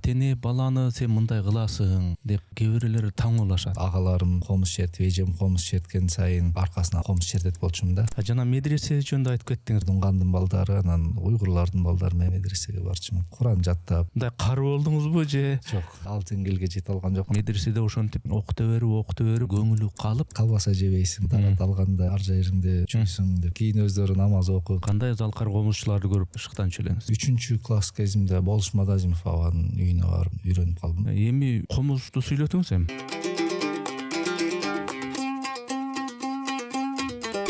ата-эне баланы сен мындай кыласың деп кээ бирлери таң калышат. Агаларым комуз чертип, эжем комуз черткен сайын аркасына комуз чертет болчумун да. Жана медресе жөнүндө айтып кеттиңиз. Дунгандын балдары, анан уйгурлардын балдары менен медресеге барчумун. Куран жаттап. Мындай кары болдуңузбу же? Жок, 6-жылга жете алган жокмун. Медреседе ошентип окута берип көңүлү калбаса жебейсиң, тарат алганда ар жериңде чүйсүң деп. Кийин өздөрү намаз окуп. Кандай залкар комузчуларды көрүп ышыктан чөлөңүз? 3-класс кезимде Болуш Мадазимов аганын үйүнө барып үйрөнүп калдым. Эми комузду сүйлөтүңүз эми.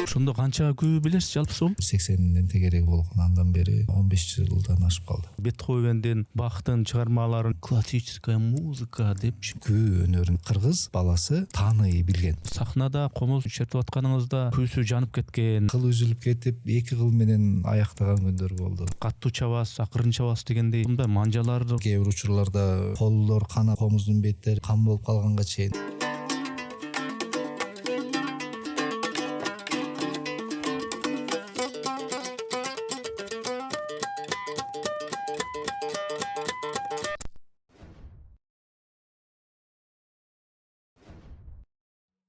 Ошондо канча күү билесиз жалпы сол? 80-ден тегерек болгон, андан бери 15 жылдан ашып калды. Бетховенден Бахтын чыгармаларын классическая музыка деп күү өнөрүн кыргыз баласы тааный билген. Сахнада комуз чертип атканыңызда күүсү жанып кеткен, кыл үзүлүп кетип, 2 кыл менен аяктаган күндөр болду. Каттуу чабас, акырын чабас дегендей мындай манжаларды кээ бир учурларда колдор кана, комуздун беттери кан болуп калганга чейин.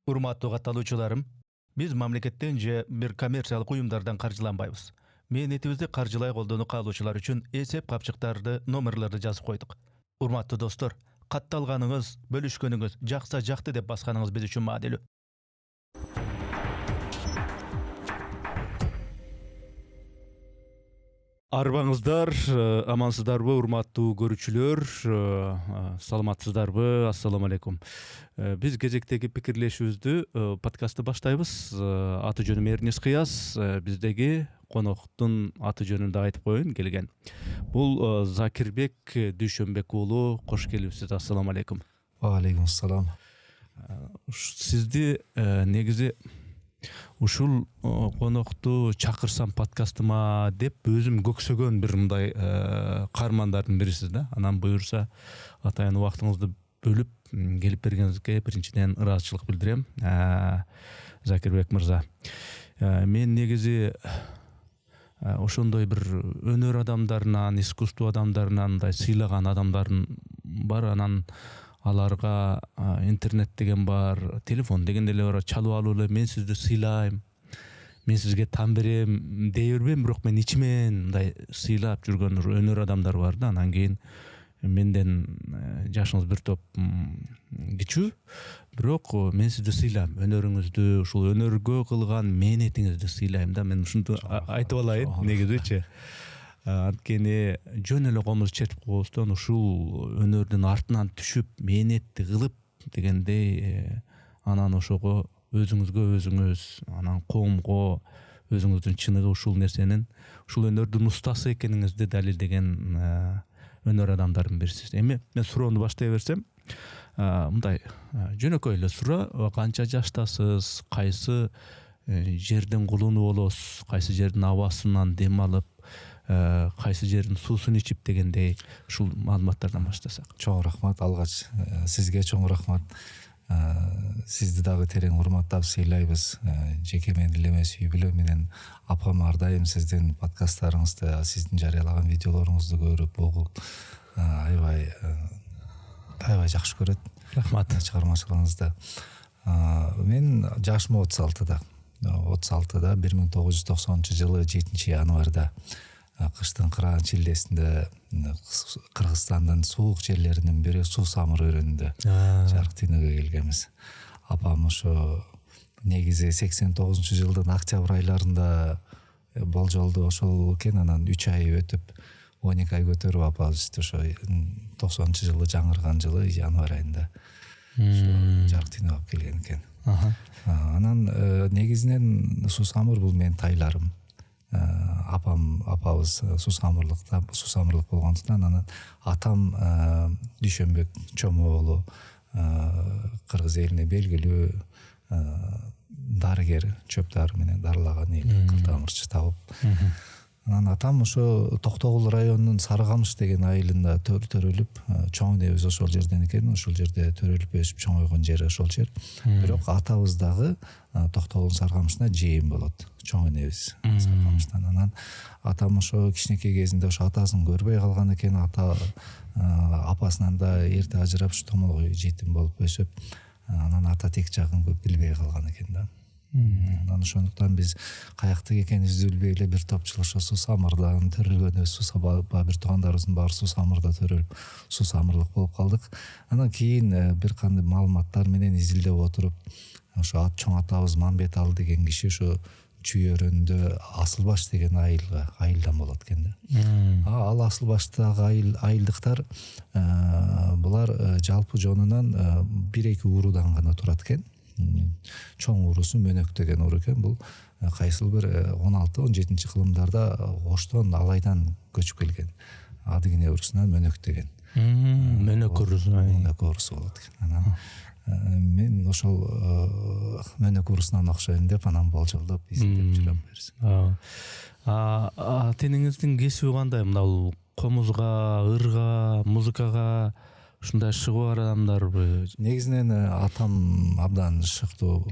Урматтуу катталуучуларым, биз мамлекеттен же бир коммерциялык уюмдардан каржыланбайбыз. Мээнетибизди каржылай колдонуп калуучулар үчүн эсеп капчыктарды, номерлерди жазып койдук. Урматтуу достор, катталганыңыз, бөлүшкөнүңүз, жакса жакты деп басканыңыз биз үчүн маанилүү. Арбаңыздар, амансыздарбы, урматтуу көрүүчүлөр, саламатсыздарбы, ассаламу алейкум. Биз кезектеги пикирлешүүбүздү подкастты баштайбыз. Аты жөнүм Эрнис Кыяз, биздеги коноктун аты жөнүн да айтып коеюн келген. Бул Закирбек Дүйшөнбек уулу, кош келипсиз, ассаламу алейкум. Ва алейкум ассалам. Сизди негизи ушул конокту чакырсам подкастыма деп өзүм көксөгөн бир мындай каармандардын бирисиз да. Анан буюрса атайын убактыңызды бөлүп келип бергениңизге биринчиден ыраазычылык билдирем. Закирбек мырза, мен негизи ошондой бир өнөр адамдарынан, искусство адамдарынан мындай сыйлаган адамдардын бар, анан аларга интернет деген бар, телефон деген деле бар, чалып алып эле мен сизди сыйлайм, мен сизге тан берем дей бербейм, бирок мен ичимен мындай сыйлап жүргөн өнөр адамдар бар да. Анан кийин менден жашыңыз бир топ кичүү, бирок мен сизди сыйлайм, өнөрүңүздү, ушул өнөргө кылган мээнетиңизди сыйлайм да. Мен ушунту айтып алайын негизичи. Анткени жөн эле комуз чертип койбостон ушул өнөрдүн артынан түшүп, мээнетти кылып дегендей, анан ошого өзүңүзгө өзүңүз, анан коомго өзүңүздүн чыныгы ушул нерсенин, ушул өнөрдүн устасы экениңизди далилдеген өнөр адамдардын бирисиз. Эми мен суроону баштай берсем, мындай жөнөкөй эле суроо: канча жаштасыз, кайсы жердин кулуну болосуз, кайсы жердин абасынан дем алып, кайсы жердин суусун ичип дегендей ушул маалыматтардан баштасак. Чоң рахмат, алгач сизге чоң рахмат. Сизди дагы терең урматтап сыйлайбыз. Жеке мен эле эмес, үй бүлө менен апам ар дайым сиздин подкасттарыңызды, сиздин жарыялаган видеолоруңузду көрүп, угуп, аябай жакшы көрөт. Рахмат чыгармачылыгыңызды. Мен жашым 36-да. 36-да 1990-жылы 7-январда кыштын кыраган чилдесинде Кыргызстандын суук жерлеринин бири Сусамыр өрөөнүндө жарык дүйнөгө келгенбиз. Апам ошо негизи 89-жылдын октябрь айларында болжолду ошол экен. Анан 3 ай өтүп 12 ай көтөрүп апабызды ошо 90-жылы жаңырган жылы январь айында жарык дүйнөгө алып келген экен. Анан негизинен Сусамыр бул менин тайларым. Апабыз Сусамырлык болгондуктан, анан атам Дүйшөнбек Чомоолу, кыргыз элине белгилүү дарыгер, чөп дары менен дарылаган эл, кылтамырчы табып. Анан атам ошо Токтогул районунун Сарыкамыш деген айылында төрөлүп, чоң энебиз ошол жерден экен. Ошол жерде төрөлүп өсүп чоңойгон жери ошол жер. Бирок атабыз дагы Токтогул Сарыкамышына жээм болот. Чоң энебиз Сарыкамыштан. Анан атам ошо кичинекей кезинде ошо атасын көрбөй калган экен. Ата апасынан да эрте ажырап, томолгой жетим болуп өсүп, анан ата тек жагын көп билбей калган экен да. Анан ошондуктан биз каяктык экенибизди билбей эле бир топчул ошо Суу Самырдан төрөлгөнбүз. Бир туугандарыбыздын баары Суу Самырда төрөлүп, Суу Самырлык болуп калдык. Анан кийин бир кандай маалыматтар менен изилдеп отуруп, ошо чоң атабыз Мамбет Алы деген киши ошо Чүй-өрөндө Асылбаш деген айылдан болот экен да. Ал Асылбаштагы айылдыктар булар жалпы жонунан 1-2 уруудан гана турат экен. Чоң уруусу Мөнөк деген уруу экен. Бул кайсыл бир 16-17 кылымдарда Оштон Алайдан көчүп келген. Адыгине уруусунан Мөнөк деген. Мөнөк уруусу болот экен. Анан мен ошол Мөнөк уруусунан окшойм деп анан болжолдоп изилдеп жүрөм берсин. Тениңиздин кесиби кандай? Мына комузга, ырга, музыкага ушундай шыгуу бар адамдарбы? Негизинен атам абдан шыктуу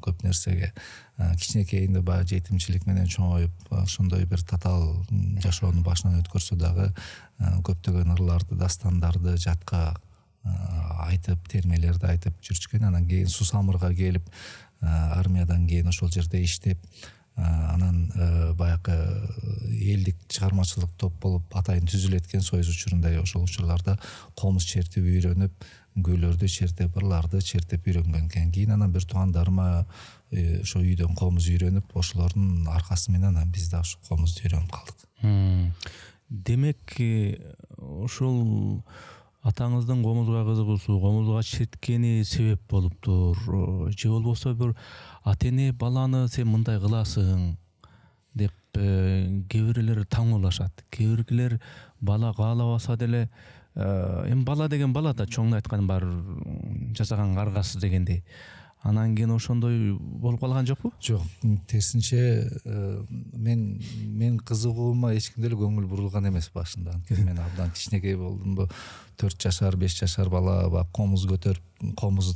көп нерсеге. Кичинекейинде баягы жетимчилик менен чоңоюп, ошондой бир татаал жашоону башынан өткөрсө дагы көптөгөн ырларды, дастандарды жатка айтып, термелерди айтып жүрчүкен. Анан кийин Суу Самырга келип, армиядан кийин ошол жерде иштеп, анан баягы элдик чыгармачылык топ болуп атайын түзүлөт экен. Союз учурунда ошол учурларда комуз чертип үйрөнүп, көйлөрдү чертип, ырларды чертип үйрөнгөн экен. Кийин анан бир туугандарыма ошо үйдөн комуз үйрөнүп, ошолордун аркасы менен анан биз да ошо комузду үйрөнүп калдык. Демек, ошол атаңыздын комузга кызыгуусу, комузга черткени себеп болуптур. Же болбосо бир ата-эне баланы сен мындай кыласың деп кээ бирлер таң калышат. Кээ бирлер бала каалабаса деле, эми бала деген бала да, чоңун айткан бар жасаган каргасы дегендей. Анан кийин ошондой болуп калган жокпу? Жок, терсинче мен кызыгуума эч ким деле көңүл бурулган эмес башында. Анткени мен абдан кичинекей болдум. 4 жашар, 5 жашар бала комуз көтөрүп, комузду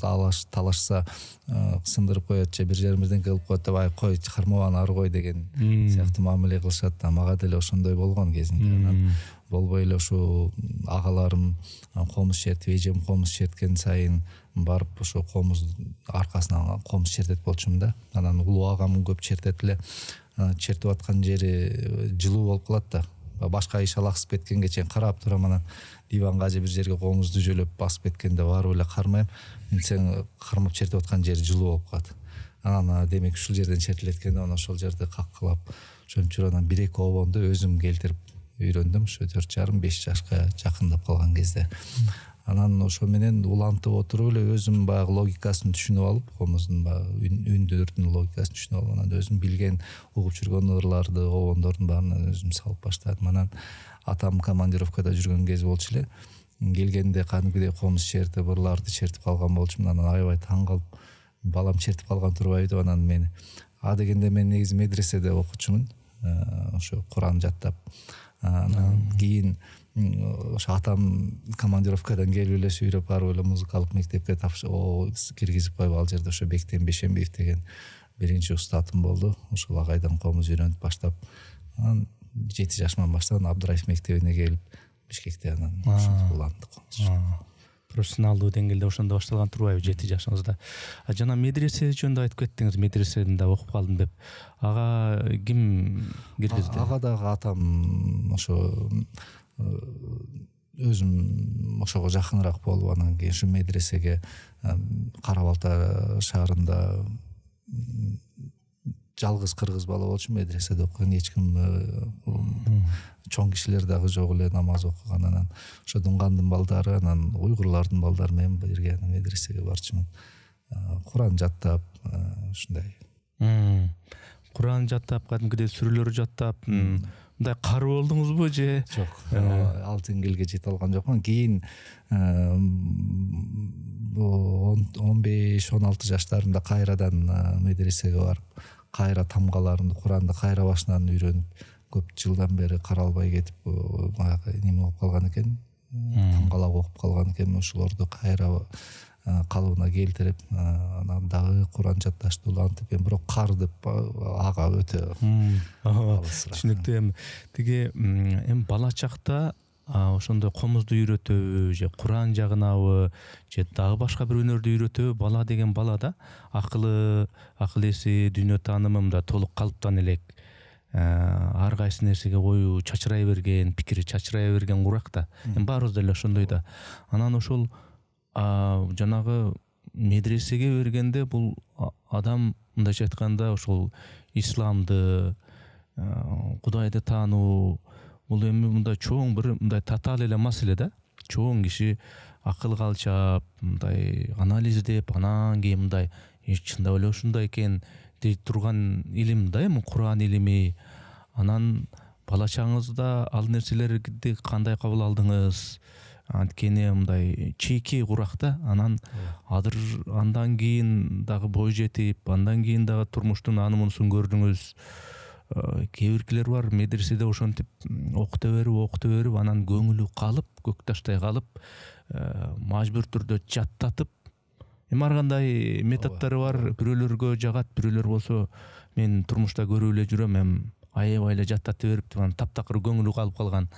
талашса сындырып коет, же бир жеримизден келип коет деп, ай кой чыгармабан ары кой деген сыяктуу мамиле кылышат да. Мага деле ошондой болгон кезинде. Анан болбой эле ошо агаларым комуз чертип, эжем комуз черткен сайын барып ошо комуз аркасынан комуз чертет болчумун да. Анан улуу агам көп чертет эле. Чертип аткан жери жылуу болуп калат да. Башка иш алаксып кеткенге чейин карап турам, анан диванга же бир жерге комузду жөлөп басып кеткенде барып эле кармайм. Сен кармап чертип аткан жери жылуу болуп калат. Анан демек ушул жерден чертилет экен, анан ошол жерди каккылап ошентип анан 1-2 обонду өзүм келтирип үйрөндүм. Ошо 4,5-5 жашка жакындап калган кезде. Анан ошо менен улантып отуруп эле өзүм баягы логикасын түшүнүп алып, комуздун баягы үндөрдүн логикасын түшүнүп алып, анан өзүм билген, угуп жүргөн ырларды, обондордун баарын өзүм салып баштадым. Анан атам командировкада жүргөн кез болчу эле. Келгенде кадимгидей комуз чертип, ырларды чертип калган болчумун. Анан аябай таң калып, балам чертип калган турбайбы деп анан мени дегенде мен негизи медреседе окучумун. Ошо Куран жаттап. Анан кийин ошо атам командировкадан келип эле сүйрөп барып эле музыкалык мектепке киргизип коюп, ал жерде ошо Бектен Бешембиев деген биринчи устатым болду. Ошол агайдан комуз үйрөнүп баштап, анан 7 жашыман баштап Абдыраев мектебине келип Бишкекте анан ошентип уландык. Профессионалдуу деңгээлде ошондо башталган турбайбы 7 жашыңызда? Жана медресе жөнүндө айтып кеттиңиз, медреседе окуп калдым деп. Ага ким киргизди? Ага дагы атам ошо өзүм ошого жакыныраак болуп, анан кийин ушу медресеге Кара Балта шаарында жалгыз кыргыз бала болчу медреседе окуган, эч ким чоң кишилер дагы жок эле намаз окуган. Анан ошо дунгандын балдары, анан уйгурлардын балдары менен бирге медресеге барчумун. Куран жаттап, ушундай. Куран жаттап, кадимкидей сүрөлөр жаттап, мындай кары болдуңузбу же? Жок, ал деңгээлге жете алган жокмун. Кийин 15-16 жаштарымда кайрадан медресеге барып, кайра тамгаларымды, Куранды кайра башынан үйрөнүп, көп жылдан бери каралбай кетип баягы неме болуп калган экен, таңгалак окуп калган экен. Ошолорду кайра калыбына келтирип анан дагы Куран жатташтыруу антип бирок кар деп ага өтө түшүнүктүү. Эми тиги бала чакта ошондой комузду үйрөтөбү же Куран жагынабы же дагы башка бир өнөрдү үйрөтөбү? Бала деген бала да акыл эси, дүйнө таанымы да толук калыптан элек, ар кайсы нерсеге ою чачырай берген, пикири чачырай берген курак да. Баарыбыз деле ошондой да. Анан ошол жанагы медресеге бергенде бул адам мындайча айтканда ошол исламды, Кудайды таануу, бул эми мындай чоң бир мындай татаал эле маселе да. Чоң киши акыл калчап, мындай анализдеп, анан кийин мындай чындап эле ушундай экен дей турган илим да, эми Куран илими. Анан бала чагыңызда ал нерселерди кандай кабыл алдыңыз? Анткени мындай чийки курак да. Анан андан кийин дагы бой жетип, андан кийин дагы турмуштун анын-мунусун көрдүңүз. Кээ биркилер бар, медреседе ошентип окута берип, анан көңүлү калып, көк таштай калып, мажбур түрдө жаттатып. Эми ар кандай методдору бар. Бирөөлөргө жагат, бирөөлөр болсо мен турмушта көрүп эле жүрөм, эми аябай эле жаттатып берип, анан таптакыр көңүлү калып калган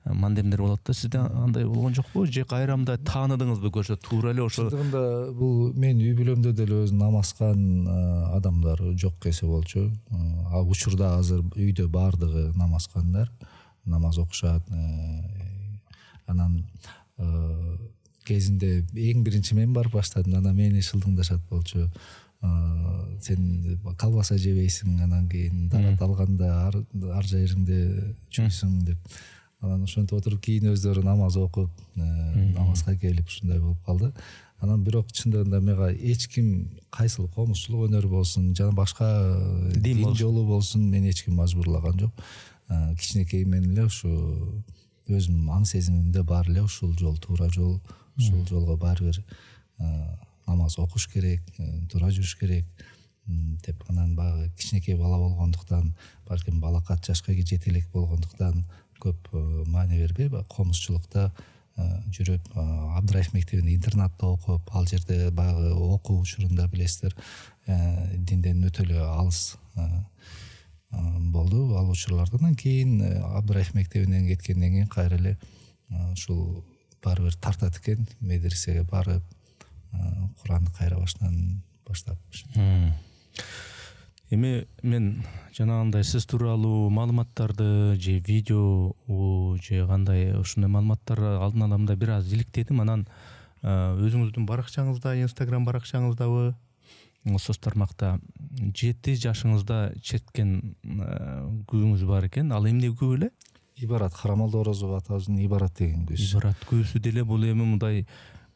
мандемдер болот да. Сизде андай болгон жокпу? Же кайрамда тааныдыңызбы көрсө туура эле ошо? Чындыгында бул мен үй бүлөмдө деле өзү намазкан адамдар жок эсе болчу. Ал учурда азыр үйдө баардыгы намазкандар, намаз окушат. Анан кезинде эң биринчи мен барып баштадым, анан мени шылдыңдашат болчу. Сен колбаса жебейсиң, анан кийин дарат алганда ар жериңде жуйсуң деп. Анан ошентип отуруп кийин өздөрү намаз окуп, намазга келип ушундай болуп калды. Анан бирок чындыгында мага эч ким кайсыл комузчулук өнөрү болсун, жана башка дин жолу болсун, мени эч ким мажбурлаган жок. Кичинекейимен эле ушу өзүмдүн аң сезимимде бар эле ушул жол туура жол, ушул жолго баары бир намаз окуш керек, туура жүрүш керек деп. Анан баягы кичинекей бала болгондуктан, балким балакат жашка жете элек болгондуктан көп маани бербей комузчулукта жүрүп, Абдыраев мектебинде интернатта окуп, ал жерде баягы окуу учурунда билесиздер, динден өтө эле алыс болду ал учурлардан. Кийин Абдыраев мектебинен кеткенден кийин кайра эле ушул баары бир тартат экен, медресеге барып, Куранды кайра башынан баштап. Эми мен жанагындай сиз тууралуу маалыматтарды же видео же кандай ушундай маалыматтар алдын ала мындай бир аз иликтедим. Анан өзүңүздүн баракчаңызда, Instagram баракчаңыздабы, соц тармакта 7 жашыңызда черткен күүңүз бар экен. Ал эмне күү эле? Ибарат, Харамолдо Орозов атабыздын Ибарат деген күүсү. Ибарат күүсү деле бул эми мындай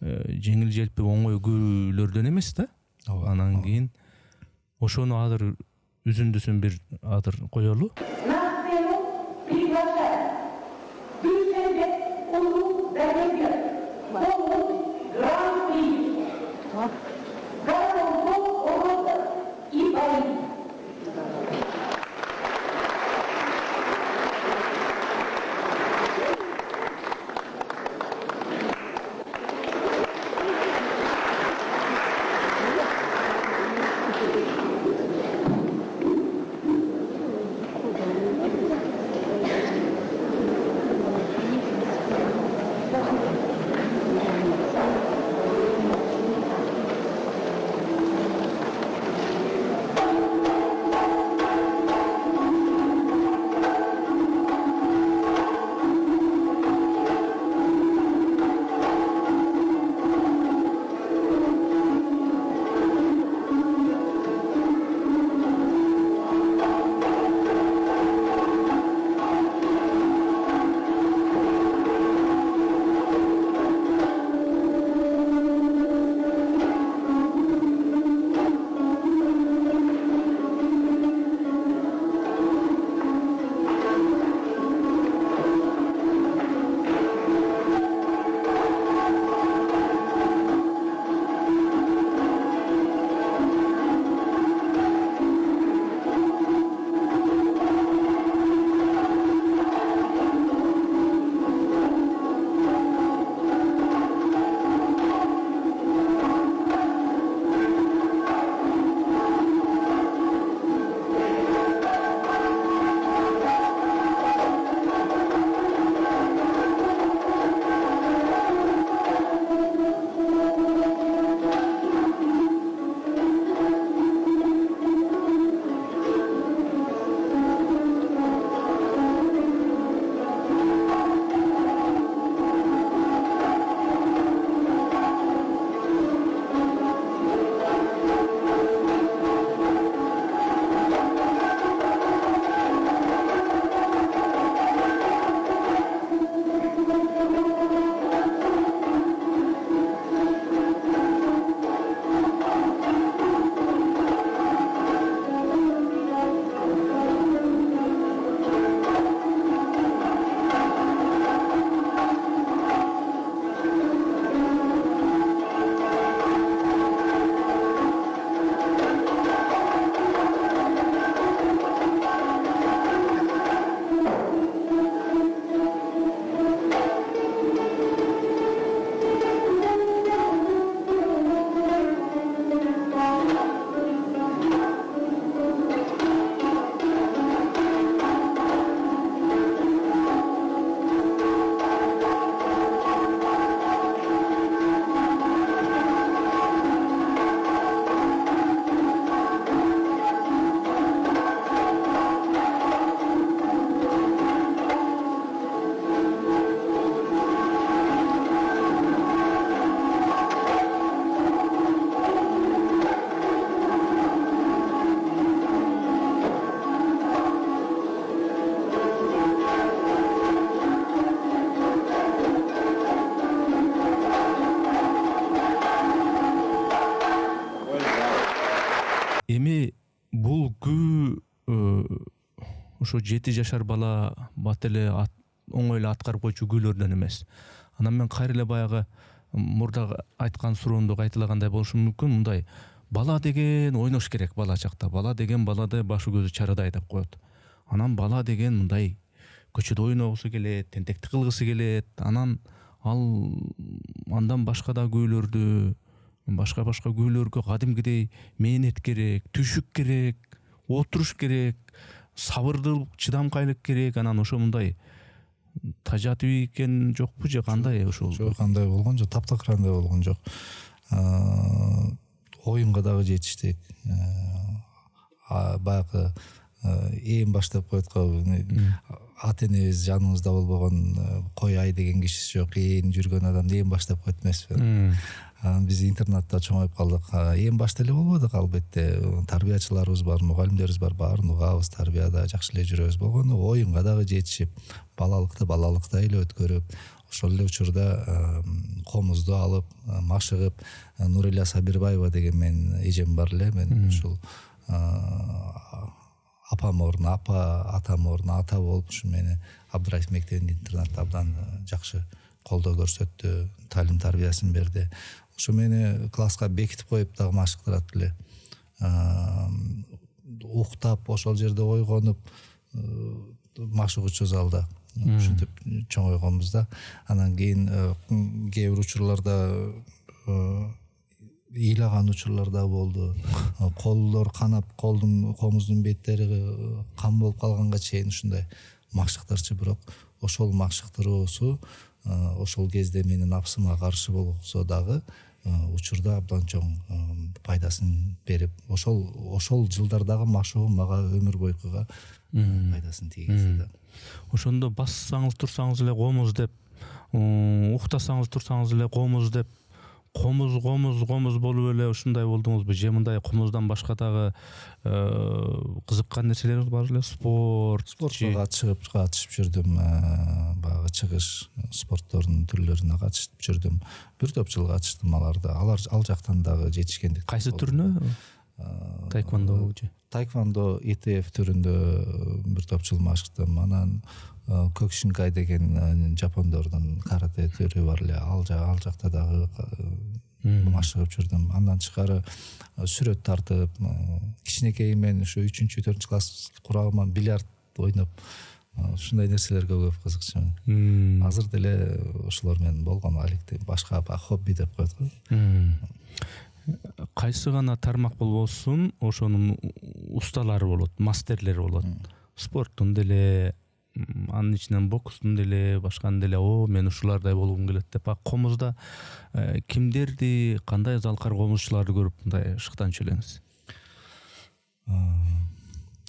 жеңил желпи оңой күүлөрдөн эмес да. Анан кийин ошону азыр үзүндүсүн бир азыр коелу. эми бул күү ошо 7 жашар бала бат эле оңой эле аткарып койчу күйлөрдөн эмес. Анан мен кайра эле баягы мурда айткан суроондо кайталагандай болушу мүмкүн. Мындай бала деген ойнош керек бала чакта. Бала деген балада башы көзү чарадай деп коет. Анан бала деген мындай көчөдө ойногусу келет, тентекти кылгысы келет. Анан андан башка да күйлөрдү, башка күйлөргө кадимгидей мээнет керек, түшүк керек, отуруш керек, сабырдылык, чыдамкайлык керек. Анан ошо мындай тажатып экен жокпу же кандай ошол? Жок, кандай болгон жок, таптакырандай болгон жок. Оюнга дагы жетиштик. Баягы эң баштап коет го, ата энебиз жаныбызда болбогон кой ай деген кишиси жок, ээн жүргөн адамды эң баштап коет эмеспи. Биз интернатта чоңоюп калдык. Эң башта эле болбодук албетте. Тарбиячыларыбыз бар, мугалимдерибиз бар, баарын угабыз, тарбияда жакшы эле жүрөбүз. Болгону оюнга дагы жетишип, балалыкта эле өткөрүп, ошол эле учурда комузду алып, машыгып, Нурилия Сабирбаева деген менин эжем бар эле. Мен ушул апам ордуна апа, атам ордуна ата болуп, ушу мени Абдыраев мектебинде интернатта абдан жакшы колдоо көрсөттү, талим тарбиясын берди. Ушу мени класска бекитип коюп дагы машыктырат эле. Уктап, ошол жерде ойгонуп, машыгуучу залда ушинтип чоңойгонбуз да. Анан кийин кээ бир учурларда ыйлаган учурлар да болду. Колдор канап, комуздун беттери кан болуп калганга чейин ушундай машыктырчу, бирок ошол машыктыруусу ошол кезде менин напсыма каршы болсо дагы учурда абдан чоң пайдасын берип, ошол жылдардагы машыгуу мага өмүр бойкуга пайдасын тийгизди да. Ошондо бассаңыз турсаңыз эле комуз деп, уктасаңыз турсаңыз эле комуз деп, комуз болуп эле ушундай болдуңузбу? Же мындай комуздан башка дагы кызыккан нерселериңиз бар эле? Спортко катышып жүрдүм. Баягы чыгыш спорттордун түрлөрүнө катышып жүрдүм. Бир топ жыл катыштым аларда. Ал жактан дагы жетишкендик. Кайсы түрүнө? Таэквондо же? Таэквондо ИТФ түрүндө бир топ жыл машыктым. Анан Кокшинкай деген жапондордун карате түрү бар эле. Ал жакта дагы машыгып жүрдүм. Андан тышкары сүрөт тартып, кичинекей мен ушу 3-4 класс курагыма бильярд ойноп, ушундай нерселерге көп кызыкчумун. Азыр деле ошолор менен болгон, алекти башка хобби деп коет го. Кайсы гана тармак болбосун, ошонун усталары болот, мастерлери болот. Спорттун деле, анын ичинен бокстун деле, башканын деле, мен ушулардай болгум келет деп. Комузда кимдерди, кандай залкар комузчуларды көрүп мындай шыктанчу элеңиз?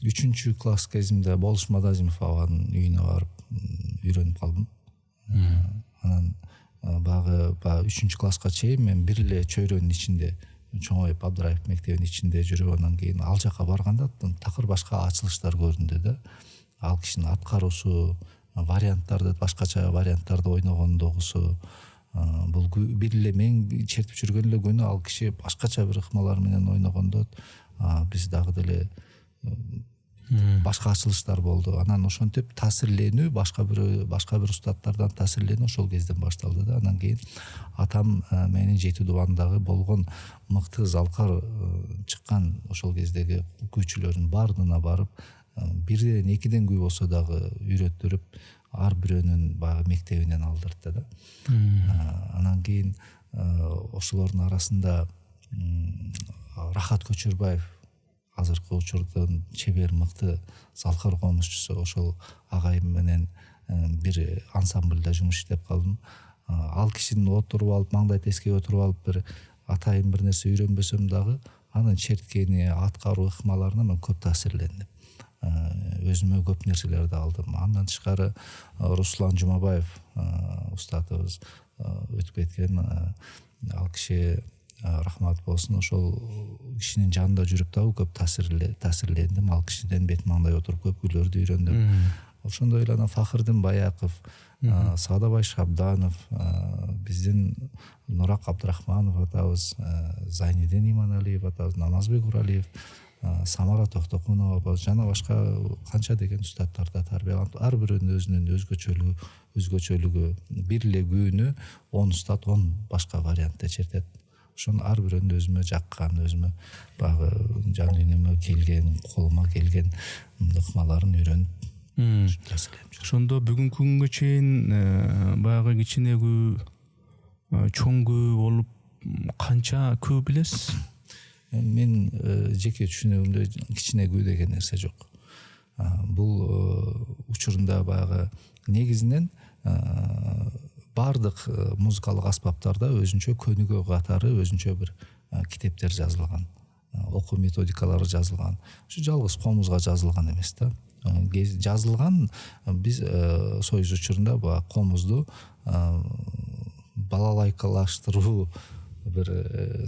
3-чү класс кезимде Болуш Мадазимов аганын үйүнө барып үйрөнүп калдым. Анан баягы 3-чү класска чейин мен бир эле чөйрөнүн ичинде чоңоюп, Абдыраев мектебинин ичинде жүрүп, анан кийин ал жака барганда такыр башка ачылыштар көрүндү да. Ал кишинин аткаруусу, варианттарды, башкача варианттарды ойногондугусу, бул бир эле мен чертип жүргөн эле күнү ал киши башкача бир ыкмалар менен ойногондо биз дагы деле башка ачылыштар болду. Анан ошентип таасирленүү, башка бир устаттардан таасирленүү ошол кезден башталды да. Анан кийин атам менин Жети Дубандагы болгон мыкты залкар чыккан ошол кездеги күйчүлөрдүн баарына барып, бирден экиден күй болсо дагы үйрөттүрүп, ар бирөөнүн баягы мектебинен алдыртты да. Анан кийин ошолордун арасында Рахат Көчөрбаев, азыркы учурдун чебер мыкты залкар комузчусу, ошол агайым менен бир ансамбльда жумуш иштеп калдым. Ал кишинин отуруп алып, маңдай тескей отуруп алып, бир атайын бир нерсе үйрөнбөсөм дагы анын черткени, аткаруу ыкмаларына мен көп таасирлендим. Өзүмө көп нерселерди алдым. Андан тышкары Руслан Жумабаев устатыбыз өтүп кеткен, ал киши рахмат болсун, ошол кишинин жанында жүрүп дагы көп таасирлендим. Ал кишиден бет маңдай отуруп көп күйлөрдү үйрөндүм. Ошондой эле анан Фахырдин Баяков, Саадабай Шабданов, биздин Нурак Абдрахманов атабыз, Зайнидин Иманалиев атабыз, Намазбек Уралиев, Самара Токтокунова жана башка канча деген устаттарда тарбияланган. Ар биринин өзүнүн өзгөчөлүгү бир эле күүнү 10 устат 10 башка вариантта чертет. Ошону ар биринин өзүмө жаккан, өзүмө баягы жаныма келген, колума келген ыкмаларын үйрөнүп ошондо бүгүнкү күнгө чейин баягы кичинекүү чоң күү болуп канча күү билесиз? Мен жеке түшүнүгүмдө кичине күү деген нерсе жок. Бул учурунда баягы негизинен бардык музыкалык аспаптарда өзүнчө көнүгүү катары өзүнчө бир китептер жазылган, окуу методикалары жазылган. Ушу жалгыз комузга жазылган эмес да. Жазылган биз союз учурунда баягы комузду балалайкалаштыруу бир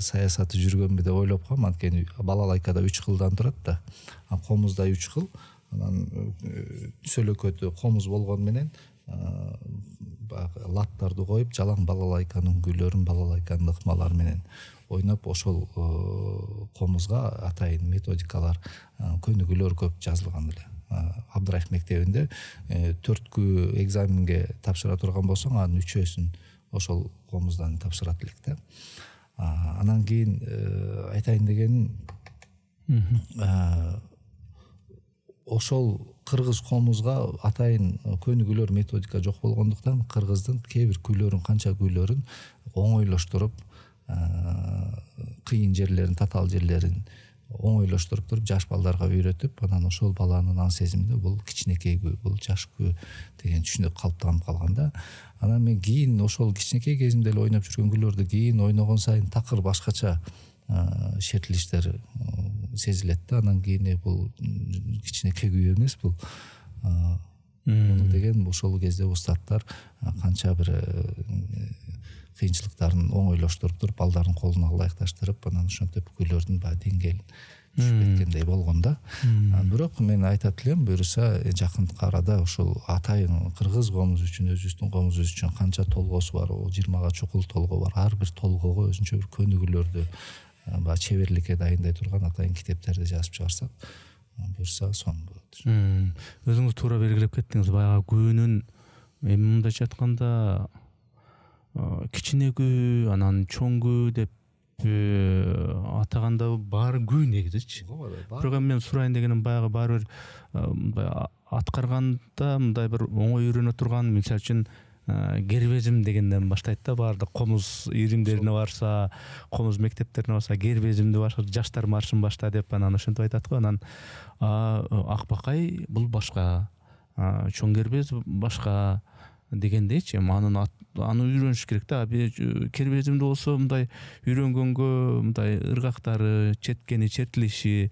саясаты жүргөнбү деп ойлоп калам. Анткени балалайкада 3 кылдан турат да. Комузда 3 кыл. Анан сөлөкөтү комуз болгон менен латтарды коюп, жалаң балалайканын күйлөрүн, балалайканын ыкмалары менен ойноп, ошол комузга атайын методикалар, көнүгүүлөр көп жазылган эле. Абдыраев мектебинде 4 күү экзаменге тапшыра турган болсоң, анын 3-өсүн ошол комуздан тапшырат элек да. Анан кийин айтайын дегеним, ошол кыргыз комузга атайын көнүгүүлөр методика жок болгондуктан кыргыздын кээ бир күйлөрүн, канча күйлөрүн оңойлоштуруп, кыйын жерлерин, татаал жерлерин оңойлоштуруп туруп жаш балдарга үйрөтүп, анан ошол баланын ан сезиминде бул кичинекей күү, бул жаш күү деген түшүнүк калыптанып калган да. Анан мен кийин ошол кичинекей кезимде эле ойноп жүргөн күйлөрдү кийин ойногон сайын такыр башкача шертилиштер сезилет да. Анан кийин бул кичинекей күү эмес, бул деген ошол кезде устаттар канча бир кыйынчылыктарын оңойлоштуруп туруп, балдардын колуна ылайыкташтырып, анан ошентип күйлөрдүн баягы деңгээлин түшүп кеткендей болгон да. Бирок мен айтат элем, буюрса жакын арада ошол атайын кыргыз комузу үчүн, өзүбүздүн комузубуз үчүн канча толгосу бар, 20га чукул толго бар. Ар бир толгого өзүнчө бир көнүгүүлөрдү, баягы чеберликке дайындай турган атайын китептерди жазып чыгарсак, буюрса сонун болот. Өзүңүз туура белгилеп кеттиңиз. Баягы күнүн эми мындайча айтканда кичине күү, анан чоң күү деп атаганда баары күү негизичи. Бирок мен сурайын дегеним, баягы баары бир аткарганда мындай бир оңой үйрөнө турган, мисалы үчүн гербезим дегенден баштайт да. Баардык комуз иримдерине барса, комуз мектептерине барса, гербезимди башка, жаштар маршын башта деп анан ошентип айтат го. Анан акбакай бул башка, чоң гербез башка дегендейчи. Аны үйрөнүш керек да. Кербезимде болсо мындай үйрөнгөнгө мындай ыргактары, четкени, чертилиши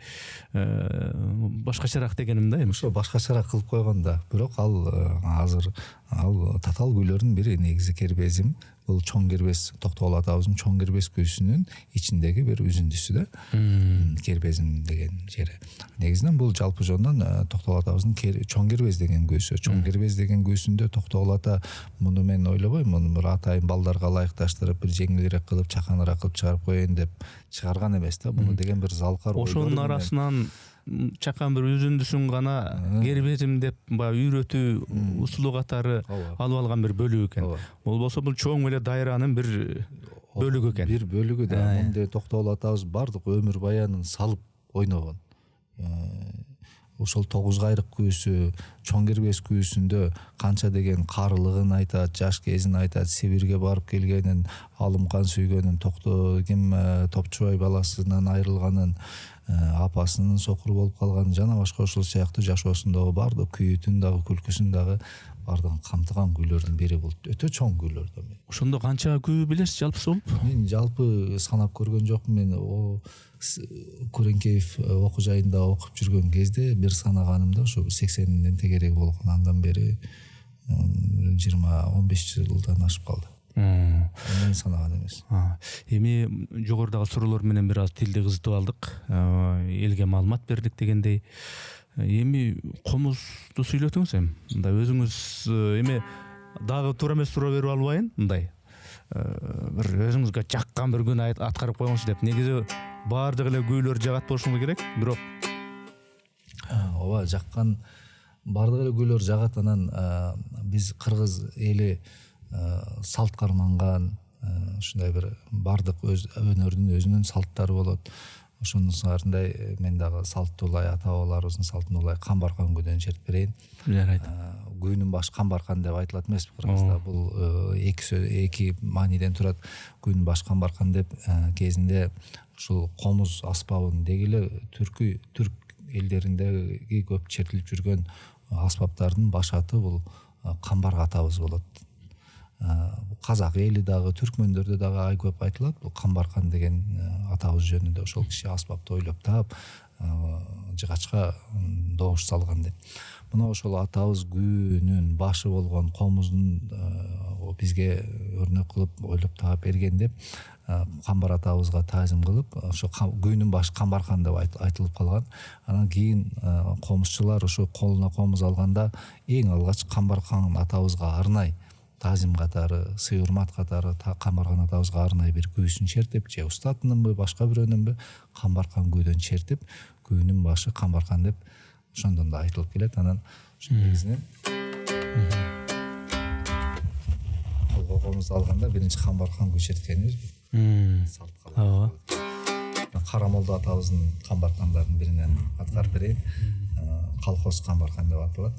башкачараак дегеним да. Ошо башкачараак кылып койгон да. Бирок азыр татаал күйлөрдүн бири негизи кербезим. Бул чоң кербез, Токтогул атабыздын чоң кербез күүсүнүн ичиндеги бир үзүндүсү да. Кербезим деген жери. Негизинен бул жалпы жонунан Токтогул атабыздын чоң кербез деген күүсү. Чоң кербез деген күүсүндө Токтогул ата муну мен ойлобойм, муну бир атайын балдарга ылайыкташтырып, бир жеңилирээк кылып, чаканыраак кылып чыгарып коеюн деп чыгарган эмес да. Муну деген бир залкар ошонун арасынан чакан бир үзүндүсүн гана гербезим деп баягы үйрөтүү усулу катары алып алган бир бөлүк экен. Болбосо бул чоң эле дайранын бир бөлүгү экен. Бир бөлүгү да. Мындай Токтогул атабыз бардык өмүр баянын салып ойногон. Ошол 9 кайрык күүсү, чоң кербез күүсүндө канча деген карылыгын айтат, жаш кезин айтат, Сибирге барып келгенин, алымкан сүйгөнүн, Топчубай баласынан айрылганын, апасынын сокур болуп калганын жана башка ошол сыяктуу жашоосундагы бардык күйүтүн дагы, күлкүсүн дагы бардыгын камтыган күйлөрдүн бири бул. Өтө чоң күйлөр да. Ошондо канча күү билесиз жалпы болуп? Мен жалпы санап көргөн жокмун. Мен Көренкеев окуу жайында окуп жүргөн кезде бир санаганымда ошо 80ден тегерек болгон. Андан бери 20-15 жылдан ашып калды. Мен санаган эмес. Эми жогорудагы суроолор менен бир аз тилди кызытып алдык, элге маалымат бердик дегендей. Эми комузду сүйлөтүңүз эми. Мындай өзүңүз эми дагы туура эмес суроо берип албайын, мындай бир өзүңүзгө жаккан бир күн аткарып койгончу деп. Негизи баардык эле күүлөр жагат болушуңу керек, бирок ооба жаккан баардык эле күүлөр жагат. Анан биз кыргыз эли салт карманган ушундай бир баардык өз өнөрдүн өзүнүн салттары болот. Ошонун сыңарындай мен дагы салтты улай ата бабаларыбыздын салтын улай камбаркан күүдөн чертип берейин. жарайт. Күүнүн башы камбаркан деп айтылат эмеспи кыргызда? Бул эки мааниден турат. Күүнүн башы камбаркан деп кезинде ушул комуз аспабын деги эле түрк элдериндеги көп чертилип жүргөн аспаптардын баш аты бул камбар атабыз болот. Казак эли дагы түркмөндөрдө дагы ай көп айтылат. Бул камбаркан деген атабыз жөнүндө ошол киши аспапты ойлоп таап жыгачка добуш салган деп. Мына ошол атабыз күүнүн башы болгон комуздун бизге өрнөк кылып ойлоп таап берген деп камбар атабызга таазим кылып ошо күүнүн башы камбаркан деп айтылып калган. Анан кийин комузчулар ошо колуна комуз алганда эң алгач камбаркан атабызга арнай таазим катары, сый урмат катары камбаркан атабызга арнай бир күүсүн чертип, же устатынынбы, башка бирөөнүнбү камбаркан күүдөн чертип, күүнүн башы камбаркан деп ошондон да айтылып келет. Анан ошол негизинен колго комуз алганда биринчи камбаркан күү черткенибиз салт калат. Карамолдо атабыздын камбаркандардын биринен аткарып берейин. Колхоз камбаркан деп аталат.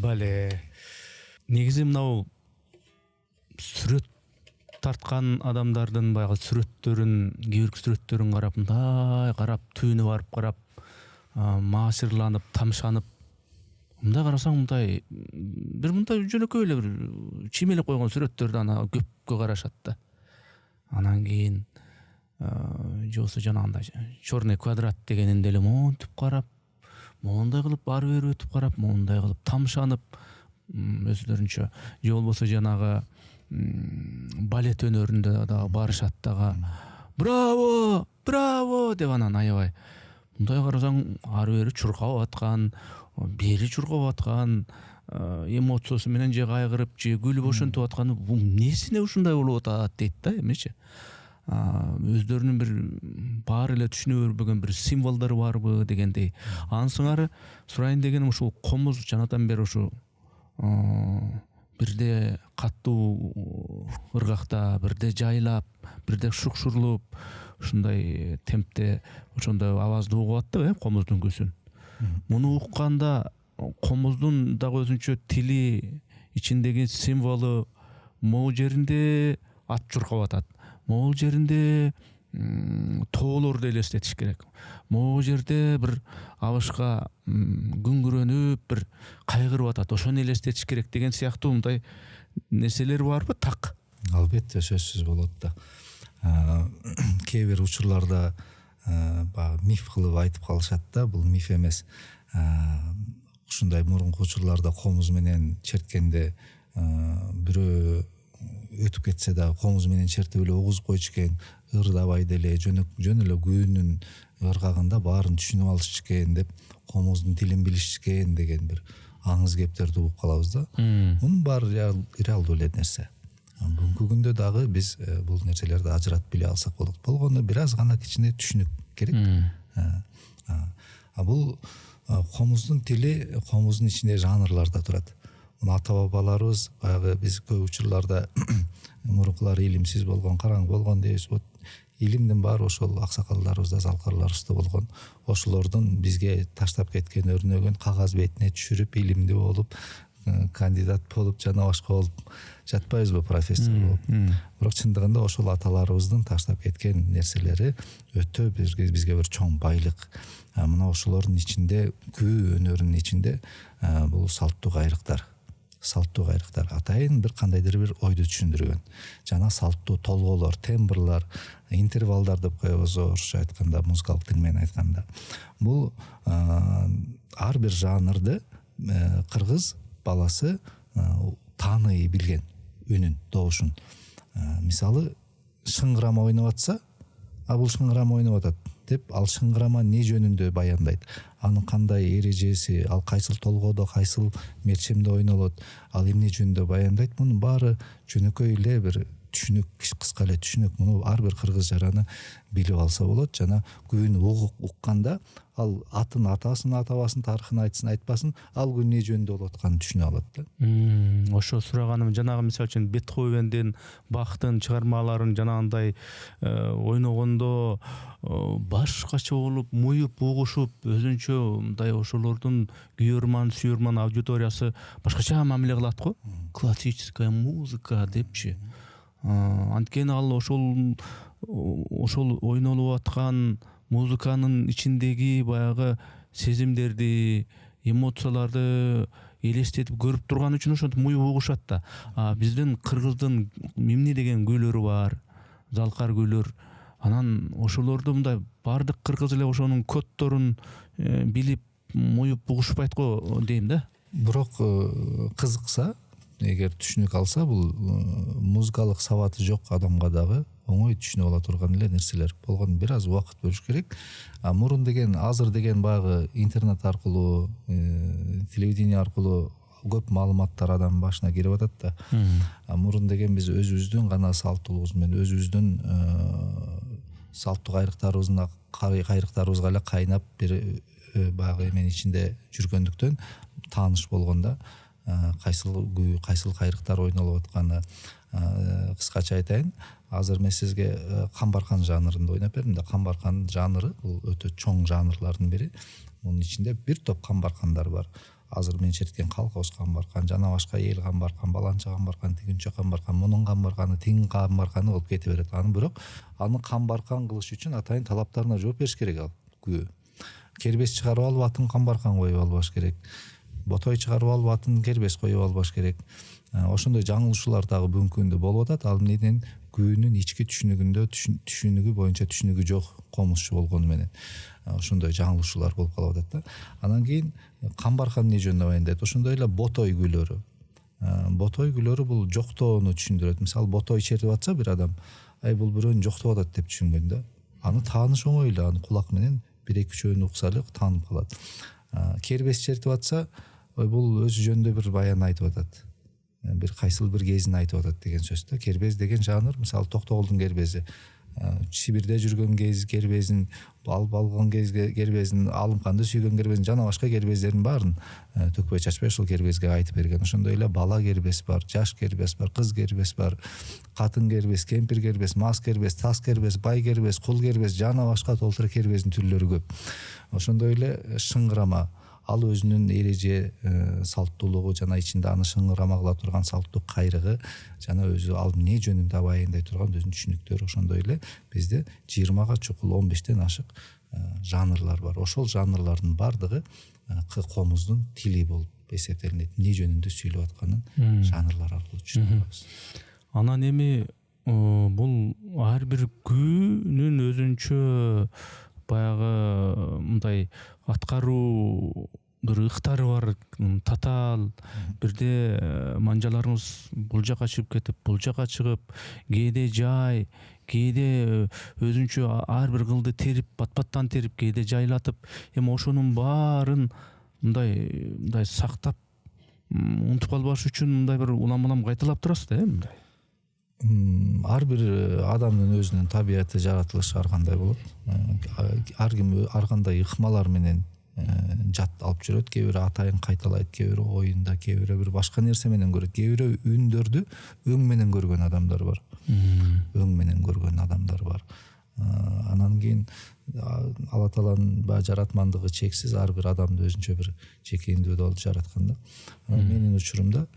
бале. Негизи мынау сүрөт тарткан адамдардын баягы сүрөттөрүн, кийбирки сүрөттөрүн карап, мындай карап, түйүнү барып карап, маасирланып, тамшанып, мындай карасаң мындай бир мындай жөнөкөй эле бир чимелеп койгон сүрөттөрдү ана көпкө карашат да. Анан кийин же болбосо жанагындай черный квадрат дегенин деле монтип карап, мондай кылып ары бери өтүп карап, мондай кылып тамшанып, өздөрүнчө же болбосо жанагы балет өнөрүндө дагы барышат дагы. Браво, браво деп анан аябай. Мындай карасаң ары бери чуркап аткан, бери чуркап аткан, эмоциясы менен же кайгырып, же күлүп ошентип атканы, бул эмнесине ушундай болуп атат дейт да эмечи. Өздөрүнүн бир баары эле түшүнө бербеген бир символдору барбы дегендей. Ансыңары сурайын дегеним ушул комуз жанатан бери ушу бирде каттуу ыргакта, бирде жайлап, бирде шукшурлуп, ушундай темпте, ошондой авазды угуп атты комуздун көсүн. Муну укканда комуздун дагы өзүнчө тили, ичиндеги символу, могу жеринде ат чуркап атат, могу жеринде тоолорду элестетиш керек, могу жерде бир абышка күңгүрөнүп, бир кайгырып атат, ошону элестетиш керек деген сыяктуу мындай нерселер барбы? Так. Албетте, сөзсүз болот да. Кээ бир учурларда миф кылып айтып калышат да, бул миф эмес. Ушундай мурунку учурларда комуз менен черткенде бирөө өтүп кетсе да комуз менен чертип эле угузуп койчу экен, ырдабай деле жөн эле күнүн ыргагында баарын түшүнүп алышчу экен деп комуздун тилин билишчү экен деген бир аңыз кептерди угуп калабыз да. Мунун баары реалдуу эле нерсе. Бүгүнкү күндө дагы биз бул нерселерди ажыратып биле алсак болот. Болгондо бир аз гана кичине түшүнүк керек. Бул комуздун тили, комуздун ичинде жанрлар да турат. Ата бабаларыбыз баягы биз көп учурларда мурункулар илимсиз болгон, караңгы болгон дейбиз. Вот илимдин баары ошол аксакалдарыбызда, залкарларыбызда болгон. Ошолордун бизге таштап кеткен өрнөгүн кагаз бетине түшүрүп, илимдүү болуп, кандидат болуп, жана башка болуп жатпайбызбы, профессор болуп. Бирок чындыгында ошол аталарыбыздын таштап кеткен нерселери өтө бизге бир чоң байлык. Мына ошолордун ичинде, күү өнөрүнүн ичинде бул салттуу кайрыктар атайын бир кандайдыр бир ойду түшүндүргөн. Жана салттуу толголор, тембрлар, интервалдар деп коебуз орусча айтканда, музыкалык тил менен айтканда. Бул ар бир жанрды кыргыз баласы тааный билген, үнүн, добушун. Мисалы, шыңгырама ойноп атса, бул шыңгырама ойноп атат деп, ал шыңгырама не жөнүндө баяндайт, анын кандай эрежеси, ал кайсыл толгоодо, кайсыл мерчемде ойнолот, ал эмне жөнүндө баяндайт. Мунун баары жөнөкөй эле бир түшүнүк, кыска эле түшүнүк. Муну ар бир кыргыз жараны билип алса болот. Жана күнү укканда ал атын атасын, атабасын, тарыхын айтсын, айтпасын, ал күн эмне жөнүндө болуп атканын түшүнө алат да. Ошо сураганым жанагы мисалы үчүн Бетховендин, Бахтын чыгармаларын жанагындай ойногондо башкача болуп, муюп, угушуп, өзүнчө мындай ошолордун күйөрман, сүйөрман аудиториясы башкача мамиле кылат го. Классическая музыка депчи. Анткени ал ошол ойнолуп аткан музыканын ичиндеги баягы сезимдерди, эмоцияларды элестетип көрүп турган үчүн ошентип муюп угушат да. Биздин кыргыздын мимни деген күйлөрү бар, залкар күйлөр. Анан ошолорду мындай бардык кыргыз эле ошонун коддорун билип муюп угушпайт го дейм да. Бирок кызыкса, эгер түшүнүк алса, бул музыкалык сабаты жок адамга дагы оңой түшүнүп ала турган эле нерселер. Болгон бир аз убакыт бөлүш керек. Мурун деген, азыр деген баягы интернет аркылуу, телевидение аркылуу көп маалыматтар адам башына кирип атат да. Мурун деген биз өзүбүздүн гана салттуулугубуз менен, өзүбүздүн салттуу кайрыктарыбызга эле кайнап бир баягы эменин ичинде жүргөндүктөн тааныш болгондо кайсыл кайрыктар ойнолуп атканы кыскача айтайын. Азыр мен сизге камбаркан жанрында ойноп бердим да. Камбаркан жанры бул өтө чоң жанрлардын бири. Мунун ичинде бир топ камбаркандар бар. азыр мен черткен колхоз камбаркан, жана башка эл камбаркан, баланча камбаркан, тигинче камбаркан, мунун камбарканы, тиң камбарканы болуп кете берет. Аны бирок аны камбаркан кылыш үчүн атайын талаптарына жооп бериш керек ал күйөө. Кербес чыгарып алып атын камбаркан коюп албаш керек. Ботой чыгарып алып атын кербес коюп албаш керек. Ошондой жаңылышуулар дагы бүгүнкү күндө болуп атат. Ал менен күүнүн ички түшүнүгү боюнча түшүнүгү жок комузчу болгону менен ошондой жаңылышуулар болуп калып атат да. Анан кийин камбаркан эмне жөнүндө баяндайт. Ошондой эле ботой күйлөрү. Ботой күйлөрү бул жоктоону түшүндүрөт. Мисалы ботой чертип атса бир адам, бул бирөөнү жоктоп атат деп түшүнгөн да. Аны тааныш оңой эле, аны кулак менен 1-2 жөнү укса эле таанып калат. Кербес чертип атса, бул өзү жөнүндө бир баян айтып атат. Бир кайсыл бир кезин айтып атат деген сөз да. Кербез деген жанр, мисалы Токтогулдун кербези, Сибирде жүргөн кез кербезин, алып алган кез кербезин, алымканды сүйгөн кербезин, жана башка кербездердин баарын төкпөй чачпай ошол кербезге айтып берген. Ошондой эле бала кербес бар, жаш кербес бар, кыз кербес бар, катын кербес, кемпир кербес, мас кербес, тас кербес, бай кербес, кул кербес, жана башка толтура кербездин түрлөрү көп. Ошондой эле шыңгырама, ал өзүнүн эреже салттуулугу жана ичинде аны шыңгырама кыла турган салттуу кайрыгы жана өзү ал эмне жөнүндө баяндай турган өзүнүн түшүнүктөрү. Ошондой эле бизде 20га чукул 15тен ашык жанрлар бар. Ошол жанрлардын бардыгы комуздун тили болуп эсептелинет. Эмне жөнүндө сүйлөп атканын жанрлар аркылуу түшүнүп алабыз. Анан эми бул ар бир күүнүн өзүнчө баягы мындай аткаруу бир ыктары бар, татаал. Бирде манжаларыбыз бул жака чыгып кетип, бул жака чыгып, кээде жай, кээде өзүнчө ар бир кылды терип, бат-баттан терип, кээде жайлатып, эми ошонун баарын мындай сактап, унутуп калбаш үчүн мындай бир улам кайталап турасыз да, мындай. Ар бир адамдын өзүнүн табияты, жаратылышы ар кандай болот. Ар ким ар кандай ыкмалар менен жат алып жүрөт. Кээ бири атайын кайталайт, кээ бири оюнда, кээ бири бир башка нерсе менен көрөт. Кээ бири үндөрдү өң менен көргөн адамдар бар. Өң менен көргөн адамдар бар. Анан кийин Алла Тааланын жаратмандыгы чексиз, ар бир адамды өзүнчө бир жеке индивидуалдуу жараткан да. Менин учурумда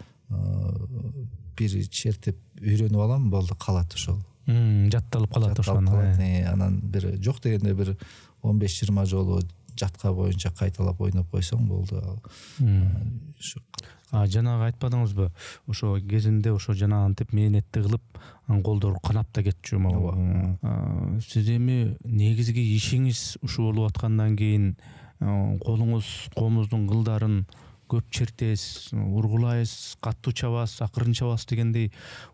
бир чертип үйрөнүп алам, болду, калат ошол. Жатталып калат ошону. Анан бир жок дегенде бир 15-20 жолу жатка боюнча кайталап ойноп койсоң болду. Жанагы айтпадыңызбы? Ошо кезинде ошо жана антип мээнетти кылып, колдор канап да кетчү. Сиз эми негизги ишиңиз ушу болуп аткандан кийин колуңуз комуздун кылдарын көп чертесиз, ургулайсыз, каттуу чабасыз, акырын чабасыз дегендей,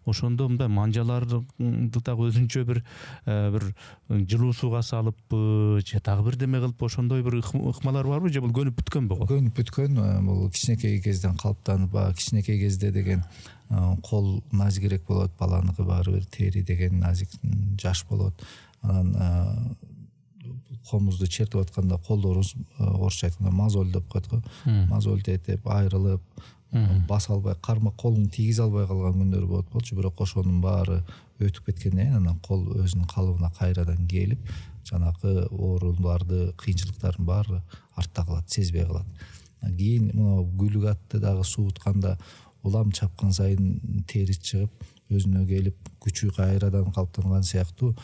ошондо мындай манжаларды дагы өзүнчө бир жылуу сууга салыппы, же дагы бир деме кылып, ошондой бир ыкмалар барбы, же бул көнүп бүткөнбү? Көнүп бүткөн, бул кичинекей кезден калыптанып, кичинекей кезде деген кол назигирээк болот, баланыкы баары бир тери деген назик, жаш болот. Анан комузду чертип атканда колдорубуз орусча айтканда мозоль деп коет го. Мозоль тетип, айрылып, баса албай, кармак колун тийгизе албай калган күндөр болчу, бирок ошонун баары өтүп кеткенден кийин анан кол өзүнүн калыбына кайрадан келип, жанакы ооруларды, кыйынчылыктардын баары артта калат, сезбей калат. Кийин мына гүлүк атты дагы суутканда улам чапкан сайын тери чыгып, өзүнө келип, күчү кайрадан калыптанган сыяктуу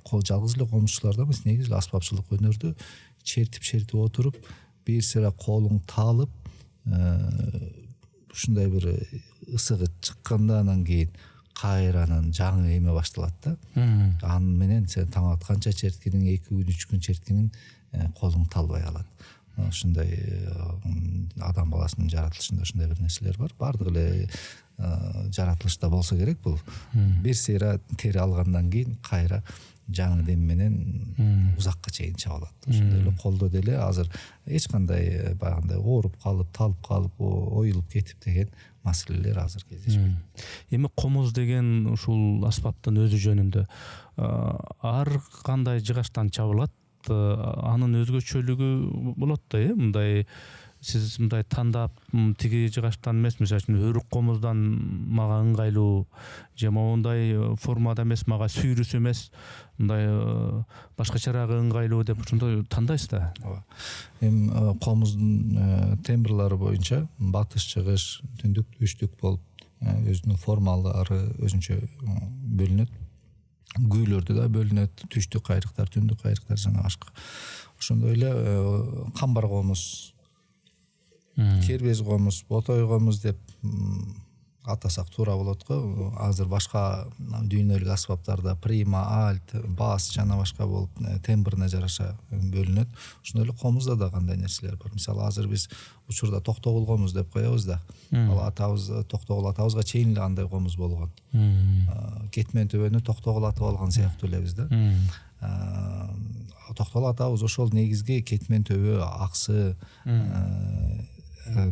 жалгыз эле комузчуларда эмес, негизи аспапчылык өнөрдө чертип отуруп, бир сыра колуң таалып, ушундай бир ысыгы чыкканда анан кийин кайрадан жаңы эме башталат да. Аны менен сен таң атканча черткиниң, 2 күн, 3 күн черткиниң колуң талбай калат. Ушундай адам баласынын жаратылышында ушундай бир нерселер бар. Бардык эле жаратылышта болсо керек бул. Бир сыйра тери алгандан кийин кайра жаңы дем менен узакка чейин чабалат. Ошондой эле колдо деле азыр эч кандай баягындай ооруп калып, талып калып, оюлуп кетип деген маселелер азыр кездешпейт. Эми комуз деген ушул аспаптын өзү жөнүндө ар кандай жыгачтан чабылат, анын өзгөчөлүгү болот да, мындай сиз мындай тандап тиги жыгачтан эмес, мисалы үчүн өрүк комуздан мага ыңгайлуу же моундай формада эмес, мага сүйрүс эмес, мындай башкачараагы ыңгайлуу деп ошондой тандайсыз да. Эми комуздун тембрлары боюнча батыш, чыгыш, түндүк, түштүк болуп өзүнүн формалары өзүнчө бөлүнөт. Күүлөрдү да бөлүнөт, түштүк кайрыктар, түндүк кайрыктар жана башка. Ошондой эле камбар комуз, кербез комуз, ботой комуз деп атасак туура болот го. Азыр башка дүйнөлүк аспаптарда прима, альт, бас жана башка болуп тембрине жараша бөлүнөт. Ошондой эле комузда да кандай нерселер бар. Мисалы азыр биз учурда токтогул комуз деп коебуз да. Ал атабыз токтогул атабызга чейин эле андай комуз болгон. Кетмен төбөнү токтогул атып алган сыяктуу элебиз да. Токтогул атабыз ошол негизги кетмен төбө, аксы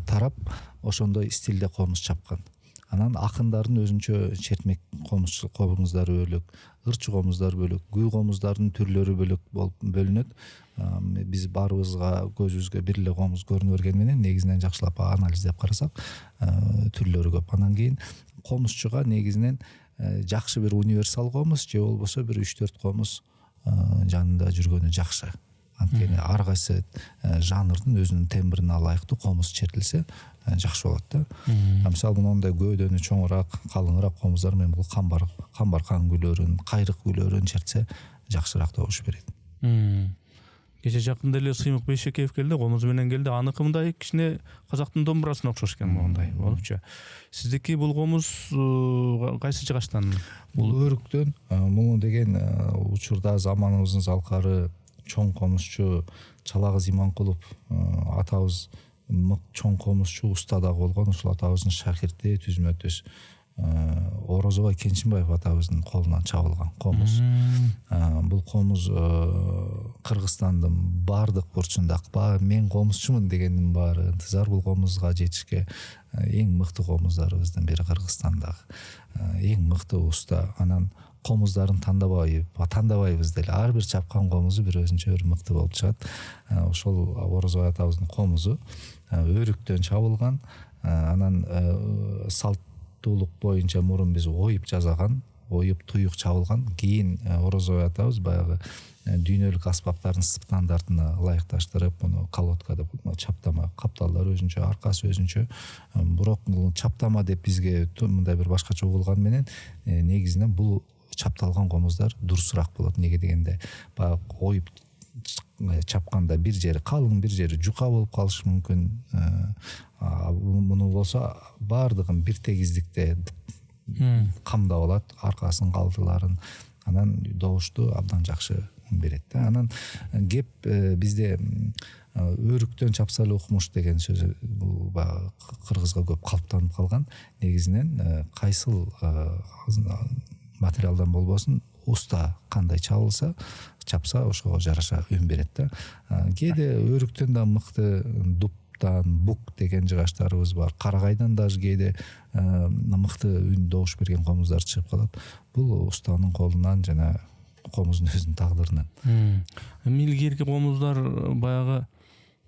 тарап ошондой стилде комуз чапкан. Анан акындардын өзүнчө чертмек комуздары бөлөк, ырчы комуздар бөлөк, күү комуздардын түрлөрү бөлөк болуп бөлүнөт. Биз баарыбызга көзүбүзгө бир эле комуз көрүнө бергени менен негизинен жакшылап анализдеп карасак түрлөрү көп. Анан кийин комузчуга негизинен жакшы бир универсал комуз же болбосо бир 3-4 комуз жанында жүргөнү жакшы. Анткени ар кайсы жанрдын өзүнүн тембрине ылайыктуу комуз чертилсе жакшы болот да. Мисалы мондай көөдөнү чоңураак, калыңыраак комуздар менен бул камбар кан күлөрүн, кайрык күлөрүн чертсе жакшыраак добуш берет. Кече жакында эле Сыймык Бейшекеев келди, комуз менен келди. Аныкы мындай кичине казактын домбурасына окшош экен моундай болупчу. Сиздики бул комуз кайсы жыгачтан? Бул өрүктөн. Муну деген учурда заманыбыздын залкары чоң комузчу Чалагыз Иманкулов атабыз чоң комузчу уста да болгон. Ушул атабыздын шакирти, түзмөтүс Орозобай Кенчинбаев атабыздын колунан чабылган комуз. Бул комуз Кыргызстандын бардык бурчунда мен комузчумун дегендин баары ынтызар бул комузга жетишке. Эң мыкты комуздарыбыздын бири Кыргызстандагы. Эң мыкты уста. Анан комуздарын тандабайбыз деле. Ар бир чапкан комузу бир өзүнчө бир мыкты болуп чыгат. Ошол Орозобай атабыздын комузу өрүктөн чабылган. Анан салттуулук боюнча мурун биз оюп жасаган, оюп туюк чабылган. Кийин Орозобай атабыз баягы дүйнөлүк аспаптардын стандартына ылайыкташтырып, муну колодка деп чаптама, капталдар өзүнчө, аркасы өзүнчө. Бирок бул чаптама деп бизге мындай бир башкача угулган менен негизинен бул чапталган комуздар дурусураак болот. Неге дегенде баягы оюп чапканда бир жери калың, бир жери жука болуп калышы мүмкүн. Муну болсо баардыгын бир тегиздикте камдап алат, аркасын, калдыларын. Анан добушту абдан жакшы берет да. Анан кеп бизде өрүктөн чапса эле укмуш деген сөз бул баягы кыргызга көп калыптанып калган. Негизинен кайсыл материалдан болбосун уста кандай чапса ошого жараша үн берет да. Кээде өрүктөн да мыкты дуптан, бук деген жыгачтарыбыз бар. Карагайдан даже кээде мыкты үн добуш берген комуздар чыгып калат. Бул устанын колунан жана комуздун өзүнүн тагдырынан. Илгерки комуздар баягы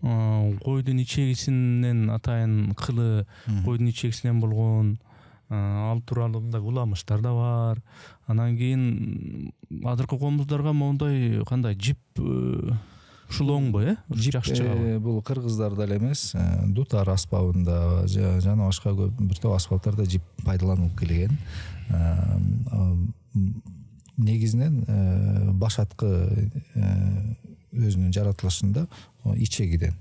койдун ичегисинен атайын кылы, койдун ичегисинен болгон, ал тууралуу уламыштар да бар. Анан кийин азыркы комуздарга моундай кандай жип ушул оңбу, жакшы чыгабы? Бул кыргыздарда эле эмес, дутар аспабында жана башка бир топ аспаптарда жип пайдаланылып келген. Негизинен башаткы өзүнүн жаратылышында ичегиден,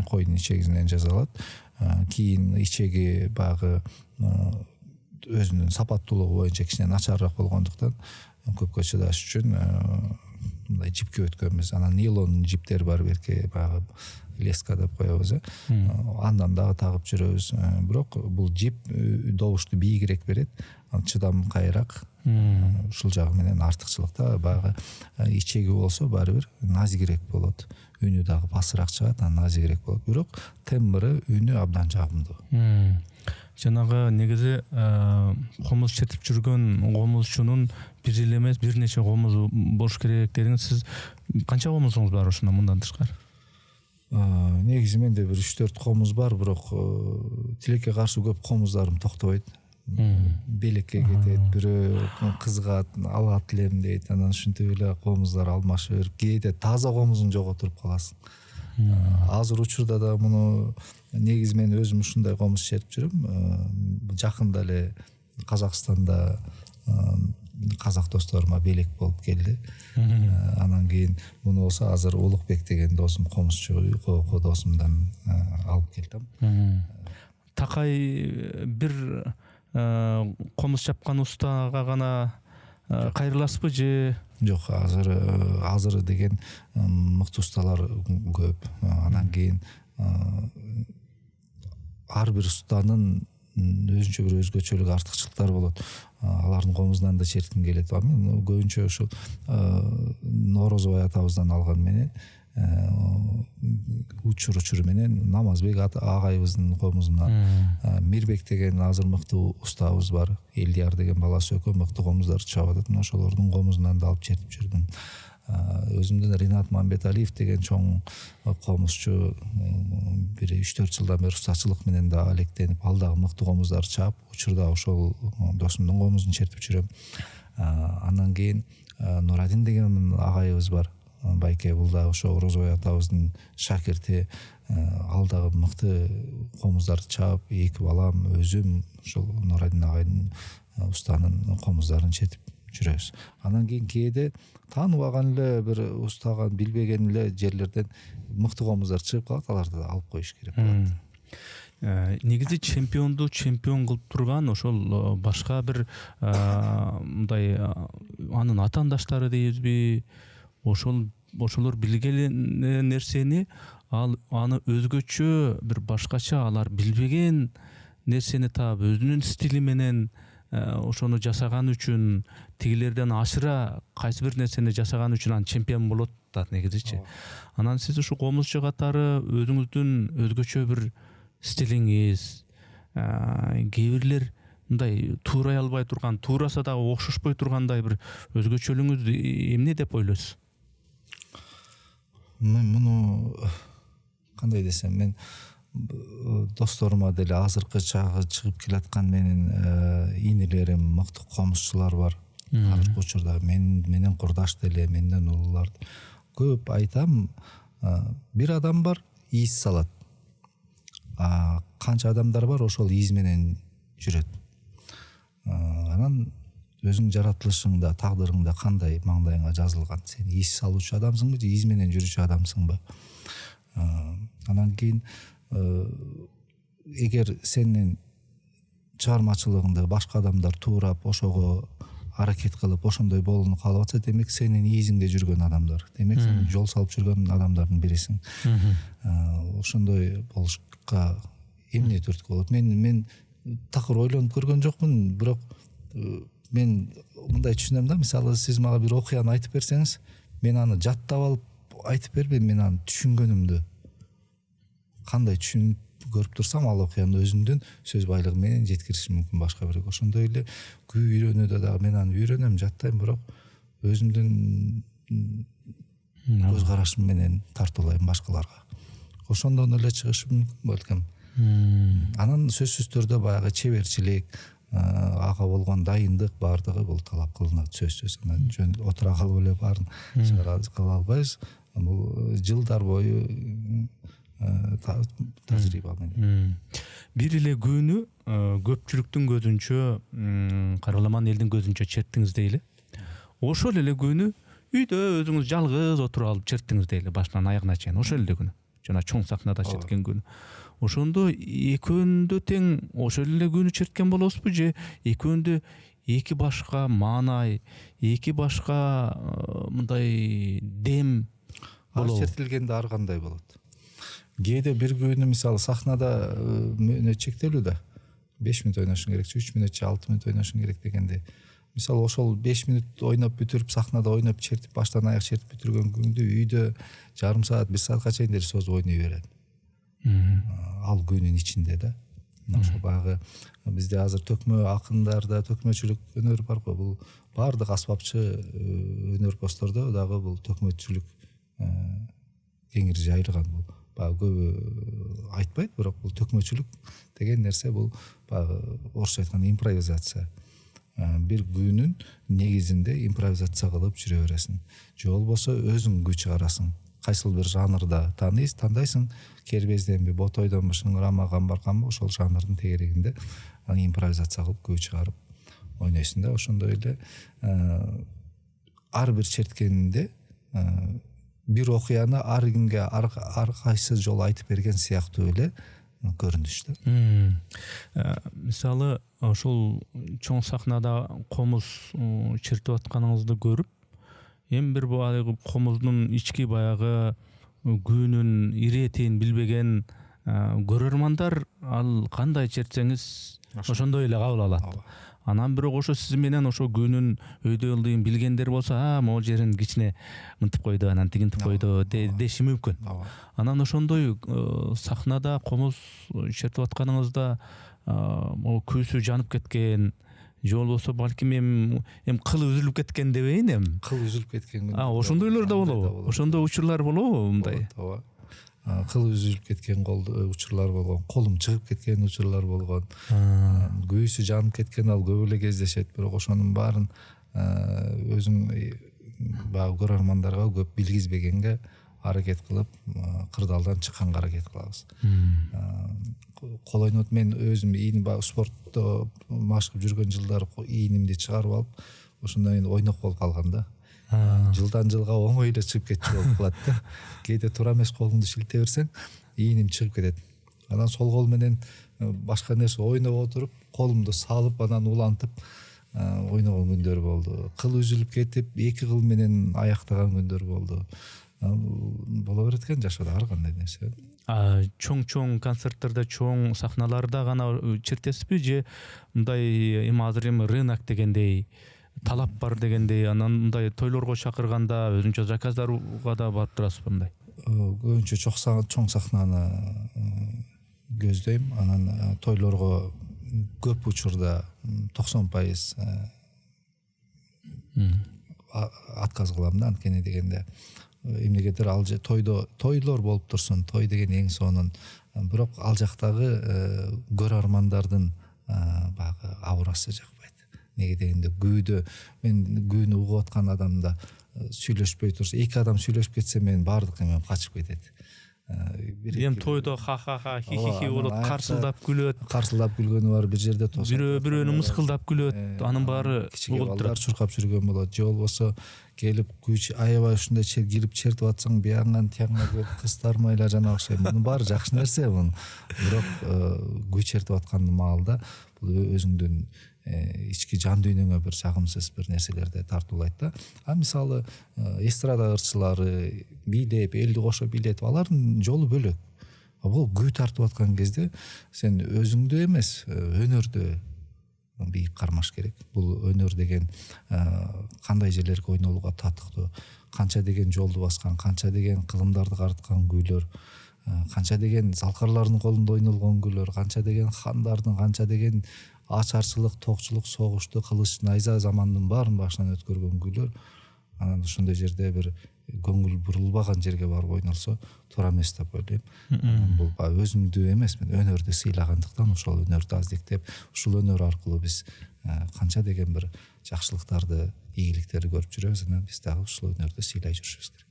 койдун ичегинен жасалат. Кийин ичеги багы өзүнүн сапаттуулугу боюнча кичине начарыраак болгондуктан көпкө чыдаш үчүн мындай жипке өткөнбүз. Анан нейлон жиптер бар, берке багы леска деп коебуз. Андан дагы тагып жүрөбүз. Бирок бул жип добушту бийигирээк берет, чыдам кайраак. Ушул жагы менен артыкчылыкта баягы ичеги болсо баары бир назигирээк болот. Үнү дагы басыраак чыгат, назигирээк болот. Бирок тембри, үнү абдан жагымдуу. Жанагы негизи комуз чертип жүргөн комузчунун бир эле эмес, бир нече комуз болуш керек дедиңиз. Сиз канча комузуңуз бар ушундан мындан тышкары? негизи менде бир 3-4 комуз бар, бирок тилекке каршы көп комуздарым токтобойт. Белекке кетет, бирөө кызыгат, алат элем дейт, анан ушинтип эле комуздар алмашып берип, кээде таза комузун жоготуруп каласың. Азыр учурда да муну негизи мен өзүм ушундай комуз чертип жүрөм. Жакында эле Казакстанда казак досторума белек болуп келди. Анан кийин муну болсо азыр Улукбек деген досум комузчу, досумдан алып келдим. Такай бир комуз чапкан устага гана кайрыласызбы же? Жок, азыр деген мыкты усталар көп. Анан кийин ар бир устанын өзүнчө бир өзгөчөлүк, артыкчылыктары болот. Алардын комузунан да чертким келет. Мен көбүнчө ошо Норозбай атабыздан алган менен учур менен Намазбек агайыбыздын комузунан, Мирбек деген азыр мыкты устабыз бар. Элдияр деген баласы экөө мыкты комуздар чабып атат. Ошолордун комузунан да алып чертип жүрдүм. Өзүмдөн Ринат Мамбеталиев деген чоң комузчу, бир 3-4 жылдан бери устачылык менен да алектенип, ал дагы мыкты комуздар чаап, учурда ошол досумдун комузун чертип жүрөм. Андан кийин Нурадин деген агайыбыз бар. Байке, бул да ошо Орозбай атабыздын шакирти, ал дагы мыкты комуздар чаап, эки балам, өзүм ошол Нурадин агайдын устанын комуздарын чертип жүрөбүз. Анан кийин кээде тааныбаган эле бир устаган, билбеген эле жерлерден мыкты комуздар чыгып калат, аларды да алып коюш керек болот. Негизи чемпионду чемпион кылып турган ошол башка бир мындай анын атаандаштары дейбизби, ошолор билген нерсени аны өзгөчө бир башкача, алар билбеген нерсени таап өзүнүн стили менен ошону жасаган үчүн, тигилерден ашыра кайсы бир нерсени жасаган үчүн аны чемпион болот да негизичи. Анан сиз ушу комузчу катары өзүңүздүн өзгөчө бир стилиңиз, кээ бирлер мындай туурай албай турган, туураса дагы окшошпой тургандай бир өзгөчөлүгүңүз эмне деп ойлойсуз? Мен муну кандай десем, мен досторума деле азыркы чагы чыгып келаткан менин инилерим, мыкты комузчулар бар. Азыркы учурда менен курдаш деле, менден улуулар көп айтам. Бир адам бар, из салат. Канча адамдар бар, ошол из менен жүрөт. Анан өзүң жаратылышыңда, тагдырыңда кандай маңдайыңа жазылган? Сен из салуучу адамсыңбы же из менен жүрүүчү адамсыңбы? Анан кийин эгер сенин чыгармачылыгыңды башка адамдар туурап, ошого аракет кылып, ошондой болууну каалап атса, демек сенин изиңде жүргөн адамдар. Демек сен жол салып жүргөн адамдардын бирисиң. Ошондой болушка эмне түрткү болот? Мен такыр ойлонуп көргөн жокмун, бирок мен мындай түшүнөм да, мисалы сиз мага бир окуяны айтып берсеңиз, мен аны жаттап алып айтып бербейм, мен аны түшүнгөнүмдү кандай түшүнүп көрүп турсам, ал окуяны өзүмдүн сөз байлыгы менен жеткиришим мүмкүн башка бирөөгө. Ошондой эле күй үйрөнүүдө дагы мен аны үйрөнөм, жаттайм, бирок өзүмдүн көз карашым менен тартуулайм башкаларга. Ошондон эле чыгышы мүмкүн балким. Анан сөзсүз түрдө баягы чеберчилик, ага болгон дайындык баардыгы бул талап кылынат, сөзсүз. Анан жөн отура калып эле баарын кыла албайбыз. Бул жылдар бою тажрыйба менен. Бир эле күнү көпчүлүктүн көзүнчө, караламан элдин көзүнчө черттиңиз дейли. Ошол эле күнү үйдө өзүңүз жалгыз отуруп алып черттиңиз дейли, башынан аягына чейин. Ошол эле күнү. Жана чоң сахнада черткен күнү. Ошондо экөөндө тең ошол эле күнү черткен болосузбу же экөөндө эки башка маанай, эки башка мындай дем болобу? Чертилгенде ар кандай болот. Кээде бир күнү мисалы сахнада мөөнөт чектелүү да. 5 мүнөт ойношуң керек, 3 мүнөт же 6 мүнөт ойношуң керек дегенде. Мисалы ошол 5 мүнөт ойноп бүтүрүп, сахнада ойноп чертип, баштан аяк чертип бүтүргөн күндү үйдө жарым саат, 1 саатка чейин деле созуп ойной берет. Ал күнүн ичинде да. Ошо баягы бизде азыр төкмө акындарда төкмөчүлүк өнөр бар го. Бул баардык асбапчы өнөрпоздордо дагы бул төкмөчүлүк кеңири жайылган. Бул баягы көбү айтпайт, бирок бул төкмөчүлүк деген нерсе бул баягы орусча айтканда импровизация. Бир күүнүн негизинде импровизация кылып жүрө бересиң. Же болбосо өзүң күү чыгарасың. Кайсыл бир жанрда тандайсың, кербезденби, ботойдонбу, шыңырамаган барканбы, ошол жанрдын тегерегинде импровизация кылып күү чыгарып ойнойсуң да. Ошондой эле ар бир черткенинде бир окуяны ар кимге ар кайсы жолу айтып берген сыяктуу эле көрүнүш да. Мисалы ошол чоң сахнада комуз чертип атканыңызды көрүп, эми бир баягы комуздун ички баягы күүнүн иретин билбеген көрөрмандар ал кандай чертсеңиз ошондой эле кабыл алат. Анан бирок ошо сиз менен ошо күүнүн өйдө ылдыйын билгендер болсо, могу жерин кичине мынтип койду, анан тигинтип койду деши мүмкүн. Анан ошондой сахнада комуз чертип атканыңызда могу күүсү жанып кеткен, же болбосо балким эми кылы үзүлүп кеткен дебейин эми. Кыл үзүлүп кеткен. Ошондойлор да болобу? Ошондой учурлар болобу мындай? Кыл үзүлүп кеткен учурлар болгон, колум чыгып кеткен учурлар болгон, күүсү жанып кеткен, ал көп эле кездешет. Бирок ошонун баарын өзүң баягы көрөрмандарга көп билгизбегенге аракет кылып, кырдаалдан чыкканга аракет кылабыз. Кол ойнот, мен өзүм спортто машыгып жүргөн жылдары ийнимди чыгарып алып, ошондон ойнок болуп калган да. Жылдан жылга оңой эле чыгып кетчү болуп калат да. Кээде туура эмес колуңду шилте берсең, ийним чыгып кетет. Анан сол кол менен башка нерсе ойноп отуруп, колумду салып, анан улантып ойногон күндөр болду. Кыл үзүлүп кетип, эки кыл менен аяктаган күндөр болду. Боло берет экен жашоодо ар кандай нерсе. Чоң концерттерде, чоң сахналарда гана чертесизби, же мындай эми азыр рынок дегендей, талап бар дегендей, анан мындай тойлорго чакырганда өзүнчө заказдарга да барып турасызбы мындай? Көбүнчө чоң сахнаны көздөйм. Анан тойлорго көп учурда 90% отказ кылам да. Анткени дегенде эмнегедир ал же тойлор болуп турсун, той деген эң сонун. Бирок ал жактагы көрөрмандардын баягы аурасы жакпайт. Неге дегенде мен күүнү угуп аткан адамда сүйлөшпөй турса, эки адам сүйлөшүп кетсе, мен баардык эмем качып кетет. Эми тойдо ха-ха-ха, хи-хи болот, карсылдап күлгөнү бар, бир жерде тосуп. Бирөөнү мыскылдап күлөт, анын баары угулуп турат. Чуркап жүргөн болот. Же болбосо келип күч аябай ушундай кирип чертип атсаң, биягынан тияңга келип кыздар майла жана окшойт. Мунун баары жакшы нерсе мун. Бирок күү чертип аткан маалда бул өзүңдүн ички жан дүйнөңө бир жагымсыз бир нерселерди тартуулайт да. Мисалы эстрада ырчылары бийлеп, элди кошо бийлетип, алардын жолу бөлөк. Бул күү тартып аткан кезде сен өзүңдү эмес, өнөрдү бийик кармаш керек. Бул өнөр деген кандай жерлерге ойнолууга татыктуу, канча деген жолду баскан, канча деген кылымдарды карыткан күүлөр, канча деген залкарлардын колунда ойнолгон күүлөр, канча деген хандардын, канча деген ачарчылык, токчулук, согушту, кылыч, найза замандын баарын башынан өткөргөн күүлөр. Анан ошондой жерде бир көңүл бурулбаган жерге барып ойнолсо туура эмес деп ойлойм. Бул өзүмдү эмес, мен өнөрдү сыйлагандыктан ошол өнөрдү аздектеп, ушул өнөр аркылуу биз канча деген бир жакшылыктарды, ийгиликтерди көрүп жүрөбүз. Анан биз дагы ушул өнөрдү сыйлай жүрүшүбүз керек.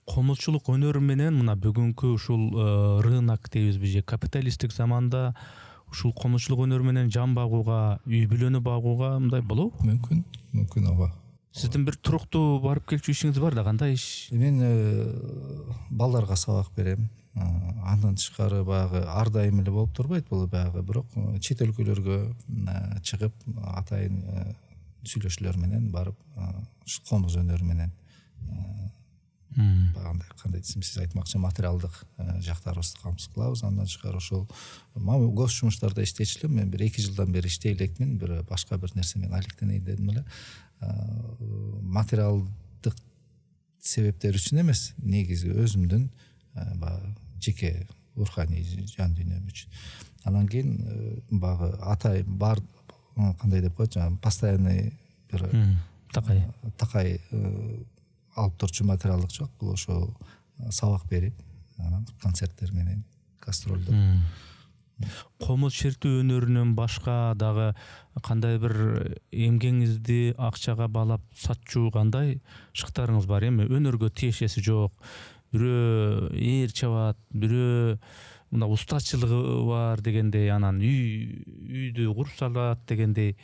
Комузчулук өнөрү менен мына бүгүнкү ушул рынок дейбизби, же капиталисттик заманда ушул комузчулук өнөрү менен жан багууга, үй бүлөнү багууга мындай болобу? Мүмкүн ооба. Сиздин бир туруктуу барып келчү ишиңиз бар да, кандай иш? Мен балдарга сабак берем. Андан тышкары баягы ар дайым эле болуп турбайт бул баягы, бирок чет өлкөлөргө чыгып атайын сүйлөшүүлөр менен барып ушу комуз өнөрү менен кандай десем, сиз айтмакчы материалдык жактарыбызды камсыз кылабыз. Андан тышкары ошол гос жумуштарда иштечү элем. Мен 1-2 жылдан бери иштей элекмин. Бир башка бир нерсе менен алектенейин дедим эле. Материалдык себептер үчүн эмес, негизи өзүмдүн жеке руханий жан дүйнөм үчүн. Анан кийин багы атай бар, кандай деп коет, постоянный бир такай алып турчу материалдык жок. Бул ошо сабак берип, анан концерттер менен гастролдор. Комуз чертүү өнөрүнөн башка дагы кандай бир эмгеңизди акчага балап сатчу кандай шыктарыңыз бар эми? Өнөргө тиешеси жок. Бирөө ээр чабат, бирөө мына устачылыгы бар дегендей, анан үйдү куруп салат дегендей,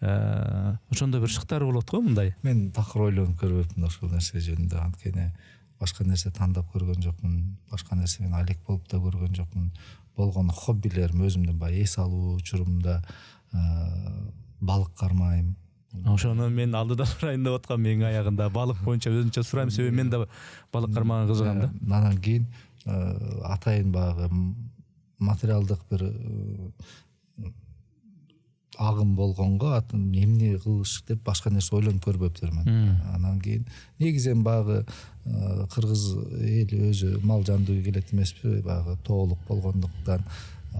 ошондой бир шыктары болот го мындай. Мен такыр ойлонуп көрбөпмүн ошол нерсе жөнүндө, анткени башка нерсе тандап көргөн жокмун, башка нерсе менен алек болуп да көргөн жокмун. Болгон хоббилерим өзүмдүн баягы эс алуу учурумда балык кармайм. Ошону мен алдыда сурайын деп аткам, менин аягында балык боюнча өзүнчө сурайм, себеби мен да балык кармаганга кызыгам да. Анан кийин атайын баягы материалдык бир агым болгонго эмне кылыш деп башка нерсе ойлонуп көрбөптүрмүн. Анан кийин негизен баягы кыргыз эли өзү мал жандуу келет эмеспи, баягы тоолук болгондуктан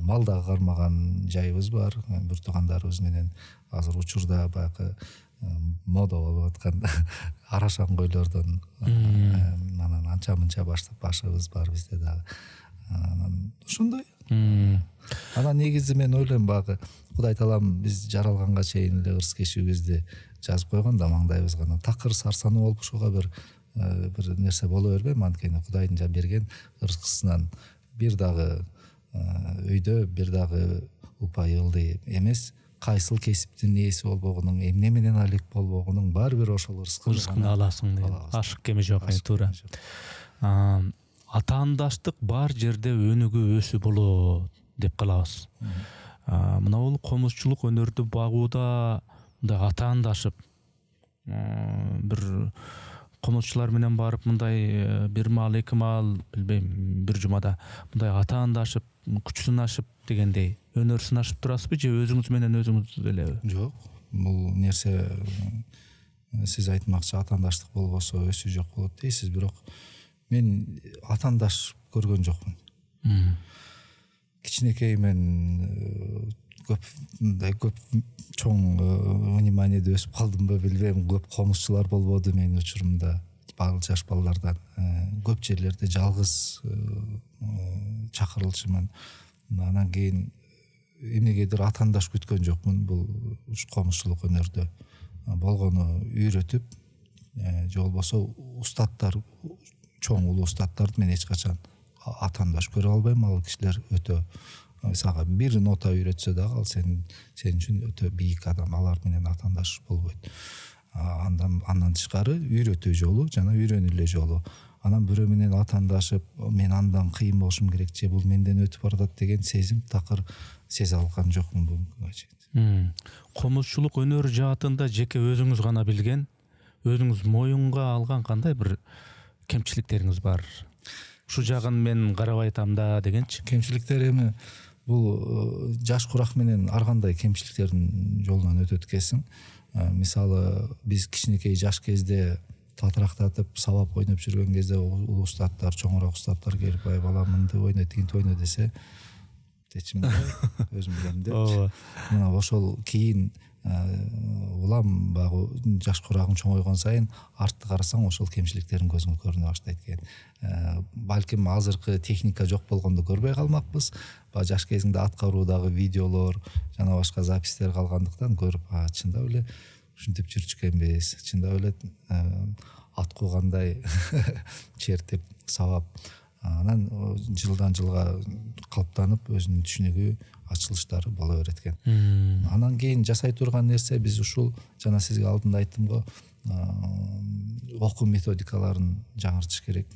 мал дагы кармаган жайыбыз бар. Бир туугандарыбыз менен азыр учурда баягы мода болуп аткан арашан койлордон анан анча мынча башыбыз бар бизде дагы. Анан ошондой. Анан негизи мен ойлойм, баягы Кудай таалам биз жаралганга чейин эле ырыс кечүүбүздү жазып койгон да маңдайыбызга. Такыр сарсануу болуп ушуга бир нерсе боло бербейм, анткени Кудайдын берген ырыскысынан бир дагы өйдө бир дагы упай ылдый эмес. Кайсыл кесиптин ээси болбогунун, эмне менен алек болбогунун баары бир ошол ырыскын аласың деген. Ашык кеми жок, туура. Атаандаштык бар жерде өнүгүү өсүү болот деп калабыз. Мына бул комузчулук өнөрдү багууда мындай атаандашып, бир комузчулар менен барып мындай бир маал, эки маал, билбейм, бир жумада мындай атаандашып, күч сынашып дегендей өнөр сынашып турасызбы же өзүңүз менен өзүңүз элеби? Жок, бул нерсе сиз айтмакчы атаандаштык болбосо өсүү жок болот дейсиз, бирок мен атаандаш көргөн жокмун. Кичинекей мен көп чоң вниманиеде өсүп калдымбы билбейм, көп комузчулар болбоду менин учурумда, жаш балалардан. Көп жерлерде жалгыз чакырылчумун. Анан кийин эмнегедир атаандаш күткөн жокмун. Бул комузчулук өнөрдө болгону үйрөтүп, же болбосо устаттар, чоң улуу устаттарды мен эч качан атаандаш көрө албайм. Ал кишилер өтө сага бир нота үйрөтсө дагы ал сен үчүн өтө бийик адам, алар менен атаандаш болбойт. Андан тышкары үйрөтүү жолу жана үйрөнүлө жолу. Анан бирөө менен атаандашып, мен андан кыйын болушум керек же бул менден өтүп баратат деген сезим такыр сезе алган жокмун бүгүнкүгө чейин. Комузчулук өнөр жаатында жеке өзүңүз гана билген, өзүңүз моюнга алган кандай бир кемчиликтериңиз бар? Ушу жагын мен карабай атам да дегенчи. Кемчиликтер эми бул жаш курак менен ар кандай кемчиликтердин жолунан өтөт экенсиң. Мисалы биз кичинекей жаш кезде татырактатып сабап ойноп жүргөн кезде улуу устаттар, чоңураак устаттар келип, ай балам мынды ойно, тигинти ойно десе, течимде өзүм билем деп. Мына ошол кийин улам баягы жаш курагың чоңойгон сайын артты карасаң ошол кемчиликтериң көзүңө көрүнө баштайт экен. Балким азыркы техника жок болгондо көрбөй калмакпыз. Баягы жаш кезиңде аткаруудагы видеолор жана башка запистер калгандыктан көрүп, чындап эле ушинтип жүрчүкенбиз, чындап эле ат куугандай чертип сабап, анан жылдан жылга калыптанып өзүнүн түшүнүгү, ачылыштары боло берет экен. Анан кийин жасай турган нерсе биз ушул жана сизге алдында айттым го, окуу методикаларын жаңыртыш керек.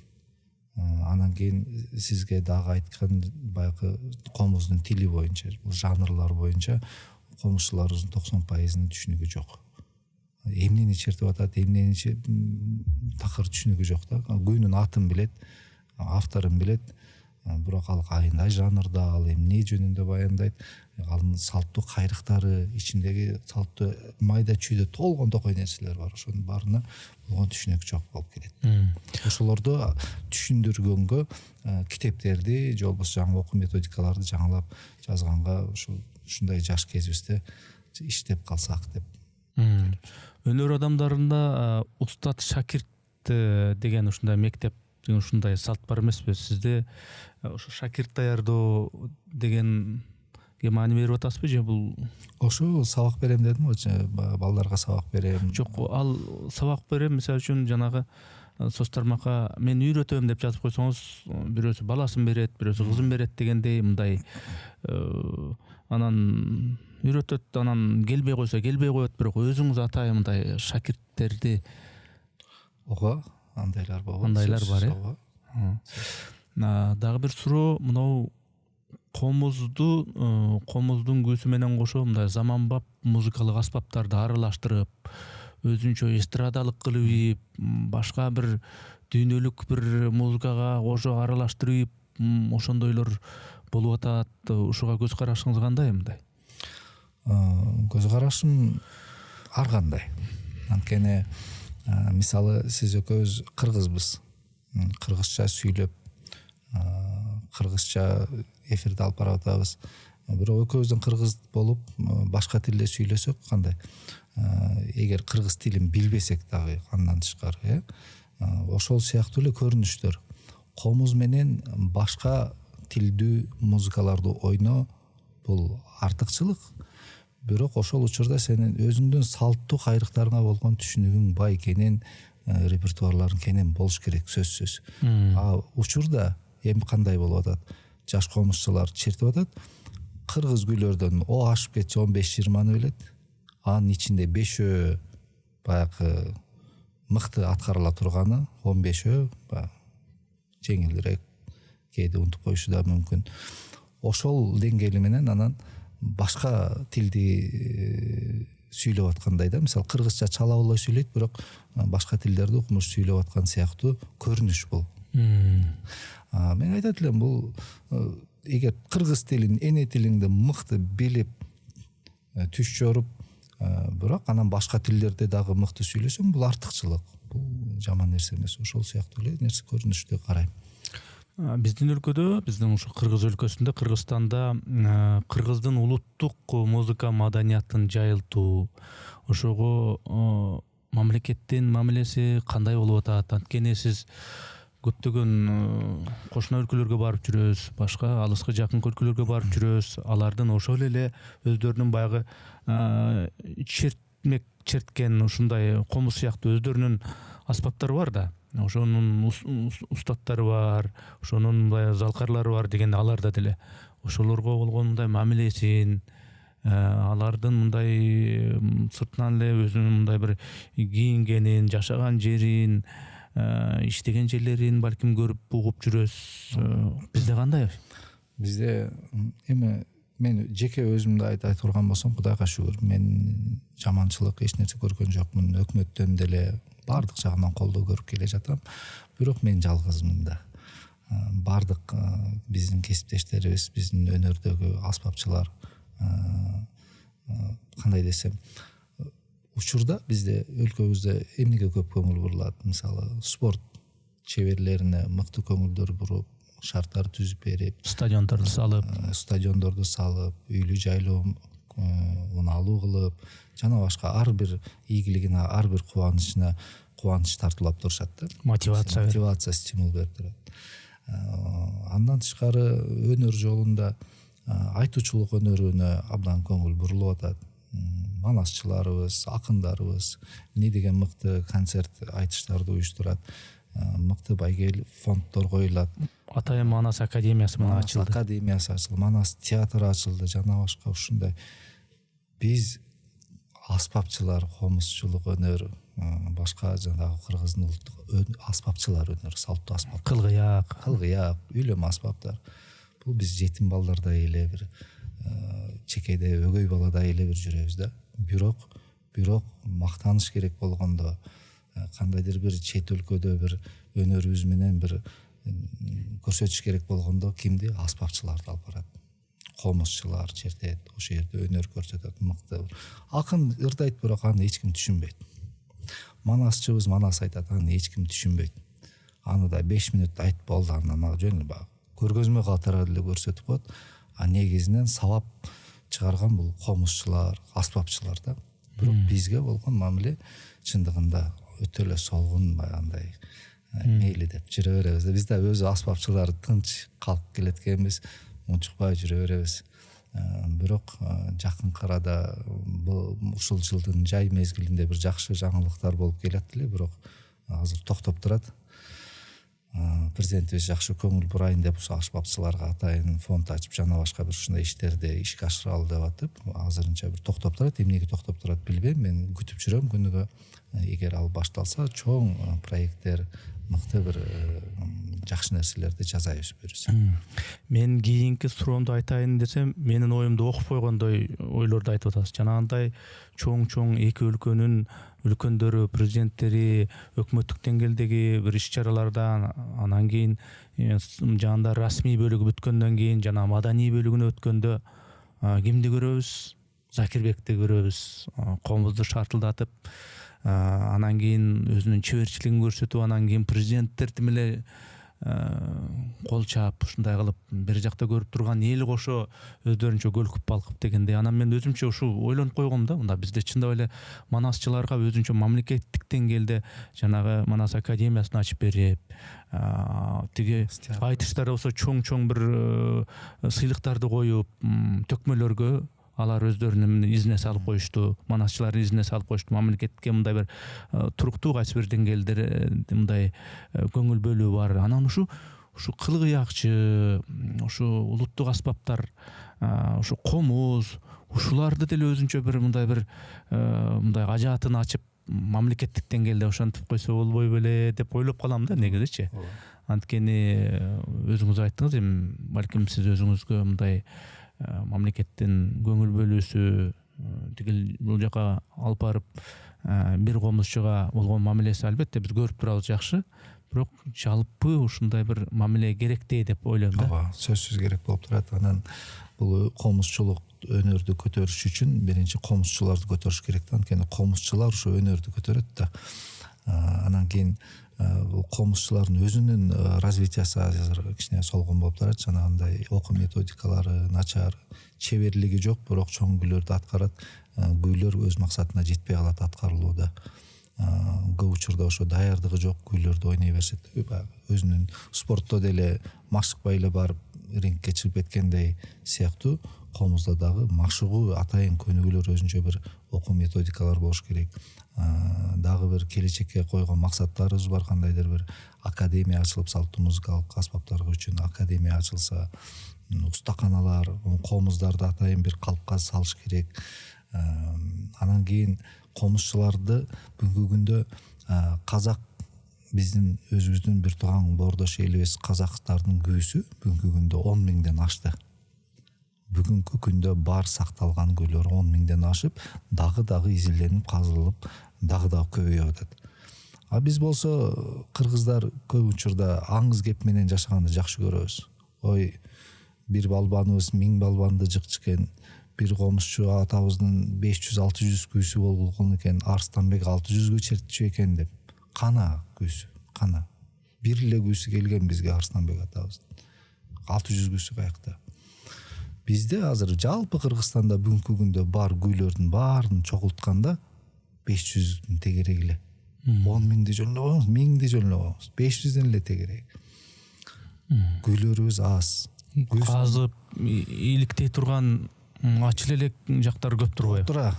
Анан кийин сизге дагы айткан баягы комуздун тили боюнча, жанрлар боюнча комузчуларыбыздын 90%-нын түшүнүгү жок. Эмнени чертип атат, эмнени такыр түшүнүгү жок да. Күйүнүн атын билет, авторун билет, бирок ал кайдай жанрда, ал эмне жөнүндө баяндайт, ал салттуу кайрыктары, ичиндеги салттуу майда чүйдө толгон токой нерселер бар. Ошонун баарына болгон түшүнүк жок болуп келет. Ошолорду түшүндүргөнгө китептерди, же болбосо жаңы окуу методикаларды жаңылап жазганга ушундай жаш кезибизде иштеп калсак деп. Өнөр адамдарында устат шакирт деген ушундай мектеп деген ушундай салт бар эмеспи? Сизде ошо шакирт даярдоо деген маани берип атасызбы же бул ошо сабак берем дедим го, балдарга сабак берем. жок, ал сабак берем мисалы үчүн жанагы соц тармакка мен үйрөтөм деп жазып койсоңуз, бирөөсү баласын берет, бирөөсү кызын берет дегендей мындай анан үйрөтөт, анан келбей койсо келбей коет, бирок өзүңүз атайын мындай шакирттерди ого, андайлар болот. андайлар бар Дагы бир суроо, мынау комуздун күүсү менен кошо мындай заманбап музыкалык аспаптарды аралаштырып, өзүнчө эстрадалык кылып, башка бир дүйнөлүк бир музыкага кошо аралаштырып, ошондойлор болуп атат. Ушуга көз карашыңыз кандай мындай? Көз карашым ар кандай. Анткени мисалы сиз экөөбүз кыргызбыз. Кыргызча сүйлөп, кыргызча эфирде алып барып атабыз. Бирок экөөбүздөн кыргыз болуп, башка тилде сүйлөсөк кандай? Эгер кыргыз тилин билбесек дагы андан тышкары, ошол сыяктуу эле көрүнүштөр. Комуз менен башка тилдүү музыкаларды ойноо бул артыкчылык. Бирок ошол учурда сенин өзүңдүн салттуу кайрыктарыңа болгон түшүнүгүң бай экенин, репертуарларың кенен болуш керек, сөзсүз. Учурда эми кандай болуп атат? Жаш комузчулар чертип атат. Кыргыз күйлөрдөн о ашып кетсе 15-20 билет. Анын ичинде 5 баягы мыкты аткарыла турганы, 15 жеңилирээк, кээде унутуп коюшу да мүмкүн. Ошол деңгээли менен анан башка тилди сүйлөп аткандай да, мисалы кыргызча чала боло сүйлөйт, бирок башка тилдерди укмуш сүйлөп аткан сыяктуу көрүнүш бул. Мен айтат элем, бул эгер кыргыз тилин, эне тилиңди мыкты билип, түш жоруп, бирок анан башка тилдерде дагы мыкты сүйлөсөң, бул артыкчылык. Бул жаман нерсе эмес. Ошол сыяктуу эле нерсе көрүнүштү карайм. Биздин өлкөдө, биздин ушу Кыргыз өлкөсүндө, Кыргызстанда кыргыздын улуттук музыка маданиятын жайылтуу, ошого мамлекеттин мамилеси кандай болуп атат? Анткени сиз көптөгөн кошуна өлкөлөргө барып жүрөсүз, башка алыска жакын өлкөлөргө барып жүрөсүз. Алардын ошол эле өздөрүнүн баягы черткен ушундай комуз сыяктуу өздөрүнүн аспаптары бар да. Ошонун устаттары бар, ошонун мындай залкарлары бар деген аларда деле. Ошолорго болгон мындай мамилесин, алардын мындай сыртынан эле өзүнүн мындай бир кийингенин, жашаган жерин, иштеген жерлерин балким көрүп угуп жүрөсүз. Бизде кандай? Бизде эми мен жеке өзүмдү айта турган болсом, Кудайга шүгүр, мен жаманчылык эч нерсе көргөн жокмун. Өкмөттөн деле бардык жагынан колдоо көрүп келе жатам. Бирок мен жалгызмын да. Бардык биздин кесиптештерибиз, биздин өнөрдөгү аспапчылар, кандай десем, учурда бизде өлкөбүздө эмнеге көп көңүл бурулат? Мисалы, спорт чеберлерине мыкты көңүлдөр буруп, шарттар түзүп берип, стадиондорду салып, үйлүү жайлуу унаалуу кылып, жана башка ар бир ийгилигине, ар бир кубаныч тартуулап турушат да. Мотивация, стимул берип турат. Андан тышкары өнөр жолунда айтуучулук өнөрүнө абдан көңүл бурулуп атат. Манасчыларыбыз, акындарыбыз эмне деген мыкты концерт айтыштарды уюштурат, мыкты байгел фонддор коюлат. Атайын Манас академиясы мына ачылды. Манас театры ачылды, жана башка ушундай. Биз аспапчылар, комузчулук өнөр, башка жанагы кыргыздын улуттук аспапчылар өнөрү, салттуу аспап, кылгыяк, үйлөм аспаптар. Бул биз жетим балдардай эле бир чекеде өгөй баладай эле бир жүрөбүз да. Бирок мактаныш керек болгондо, кандайдыр бир чет өлкөдө бир өнөрүбүз менен бир көрсөтүш керек болгондо кимди? Аспапчыларды алып барат. Комузчулар чертет, ошол жерде өнөр көрсөтөт, мыкты. Акын ырдайт, бирок аны эч ким түшүнбөйт. Манасчыбыз манас айтат, аны эч ким түшүнбөйт. Аны да 5 мүнөт айтып болду, анан жөн эле көргөзмө катары эле көрсөтүп коет. Негизинен сабап чыгарган бул комузчулар, аспапчылар да. Бирок бизге болгон мамиле чындыгында өтө эле солгун, баягындай мейли деп жүрө беребиз. Биз да өзү аспапчылар тынч калып келеткенбиз, унчукпай жүрө беребиз. Бирок жакынкы арада ушул жылдын жай мезгилинде бир жакшы жаңылыктар болуп келет эле, бирок азыр токтоп турат. Президентибиз жакшы көңүл бурайын деп аспапчыларга атайын фонд ачып жана башка бир ушундай иштерди ишке ашыралы деп атып, азырынча бир токтоп турат. Эмнеге токтоп турат билбейм. Мен күтүп жүрөм күнүгө. Эгер ал башталса, чоң проекттер, мыкты бир жакшы нерселерди жазайбыз буюрса. Мен кийинки суроомду айтайын десем, менин оюмду окуп койгондой ойлорду айтып атасыз. Жанагындай чоң эки өлкөнүн үлкөндөрү, президенттери өкмөттүк деңгээлдеги бир иш-чаралардан, анан кийин жанында расмий бөлүгү бүткөндөн кийин жана маданий бөлүгүнө өткөндө кимди көрөбүз? Закирбекти көрөбүз. Комузду шартылдатып, анан кийин өзүнүн чеберчилигин көрсөтүп, анан кийин президенттерди эле кол чаап ушундай кылып бир жакта көрүп турган эл кошо өздөрүнчө көлкүп балкып дегендей. Анан мен өзүмчө ушу ойлонуп койгом да, мында бизде чындап эле манасчыларга өзүнчө мамлекеттик деңгээлде жанагы Манас академиясын ачып берип, тиги айтыштар болсо чоң бир сыйлыктарды коюп, төкмөлөргө алар өздөрүнүн изине салып коюшту, манасчылардын изине салып коюшту. Мамлекетке мындай бир туруктуу кайсы бир деңгээлдер мындай көңүл бөлүү бар. Анан ушу кыл кыякчы, ушу улуттук аспаптар, ушу комуз, ушуларды деле өзүнчө бир мындай ажаатын ачып, мамлекеттик деңгээлде ошентип койсо болбой беле деп ойлоп калам да негизичи. Анткени өзүңүз айттыңыз, эми балким сиз өзүңүзгө мындай мамлекеттин көңүл бөлүүсү тигил бул жака алып барып бир комузчуга болгон мамилеси албетте биз көрүп турабыз жакшы, бирок жалпы ушундай бир мамиле керектей деп ойлойм да. Ооба, сөзсүз керек болуп турат. Анан бул комузчулук өнөрдү көтөрүш үчүн биринчи комузчуларды көтөрүш керек да. Анткени комузчулар ушу өнөрдү көтөрөт да. Анан кийин бул комузчулардын өзүнүн развитиясы азыр кичине солгон болуп турат. Жанагындай окуу методикалары начар, чеберлиги жок, бирок чоң күйлөрдү аткарат. Күйлөр өз максатына жетпей калат аткарылууда. Көп учурда ошо даярдыгы жок күйлөрдү ойной беришет. Өзүнүн спортто деле машыкпай эле барып рингке чыгып кеткендей сыяктуу комузда дагы машыгуу атайын көнүгүүлөр өзүнчө бир окуу методикалар болуш керек. Дагы бир келечекке койгон максаттарыбыз бар, кандайдыр бир академия ачылып, салттуу музыкалык аспаптар үчүн академия ачылса, устаканалар, комуздарды атайын бир калпка салыш керек. Анан кийин комузчуларды бүгүнкү күндө казак, биздин өзүбүздүн бир тууган боордош элибиз казактардын күүсү бүгүнкү күндө 10 миңден ашты. Бүгүнкү күндө бар сакталган күйлөр 10 миңден ашып, дагы изилденип, казылып, дагы көбөйүп атат. Биз болсо кыргыздар көп учурда аңыз кеп менен жашаганды жакшы көрөбүз. Ой, бир балбаныбыз 1000 балбанды жыкчыкен, бир комузчу атабыздын 500-600 күүсү болгон экен, Арстанбек 600гө чертчү экен деп. Кана күүсү, кана. Бир эле күүсү келген бизге Арстанбек атабыздын. 600 күүсү каякта. Бизде азыр жалпы Кыргызстанда бүгүнкү күндө бар күйлөрдүн баарын чогултканда 500дүн тегереги эле. 10 миңди жолнобойбуз, 1000ди жолнобойбуз, 500ден эле тегереги. Күйлөрүбүз аз. Казып, иликтей турган ачыл элек жактар көп турбайбы? Тура.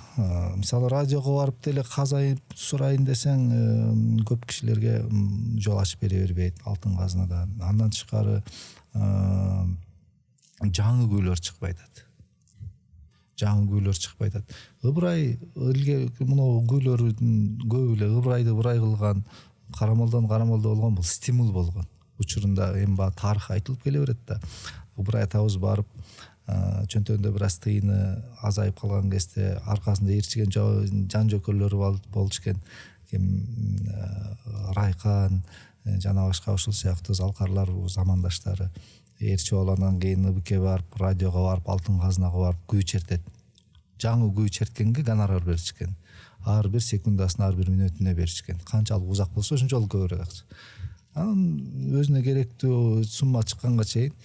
Мисалы радиого барып деле казайып сурайын десең, көп кишилерге жол ачып бере бербейт алтын казынада. Андан тышкары жаңы күйлөр чыкпай атат. Ыбырай элге мына күйлөрдүн көбү эле Ыбырайды ыбырай кылган, Карамолдон болгон, бул стимул болгон. Учурунда эми тарых айтылып келе берет да. Ыбырай атабыз барып чөнтөгүндө бир аз тыйыны азайып калган кезде аркасында ээрчиген жан жөкөлөрү болчу экен. Райкан жана башка ушул сыяктуу залкарлар замандаштары ээрчи болгондон кийин ыбыкке барып, радиого барып, алтын казынага барып күү чертет. Жаңы күү черткенге гонорар беришкен. Ар бир секундасына, ар бир мүнөтүнө беришкен. Канчалык узак болсо ошончолук көбүрөөк акча. Анан өзүнө керектүү сумма чыкканга чейин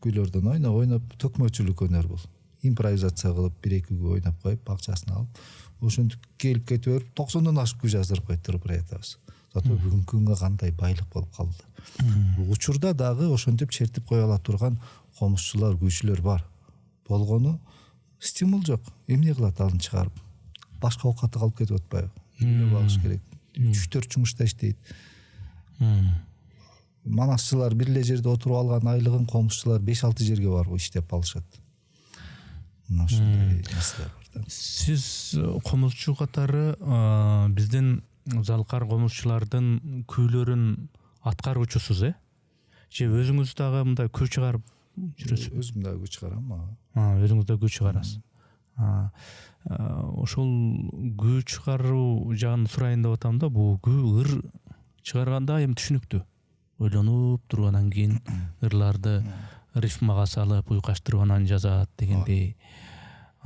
күйлөрдөн ойноп төкмөчүлүк өнөр бул. Импровизация кылып, 1-2 күү ойноп коюп, акчасын алып, ошентип келип кетип берип 90дон ашык күү жаздырып койду Ыбырай атабыз. зато бүгүнкү күнгө кандай байлык болуп калды. Учурда дагы ошентип чертип кое ала турган комузчулар, күйчүлөр бар. Болгону стимул жок. Эмне кылат аны чыгарып? Башка оокатты калып кетип атпайбы? Үйлө багыш керек. 3-4 жумушта иштейт. Манасчылар бир эле жерде отуруп алган айлыгын комузчулар 5-6 жерге барып иштеп алышат. Мына ушундай нерселер бар да. Сиз комузчу катары биздин залкар комузчулардын күйлөрүн аткаруучусуз, же өзүңүз дагы мындай күй чыгарып жүрөсүз? Өзүм дагы күй чыгарам. Өзүңүз да күй чыгарасыз. Ошол күй чыгаруу жагын сурайын деп атам да. Бул күй ыр чыгарганда эми түшүнүктүү. Ойлонуп тургандан кийин ырларды рифмага салып, уйкаштырып анан жазат дегендей.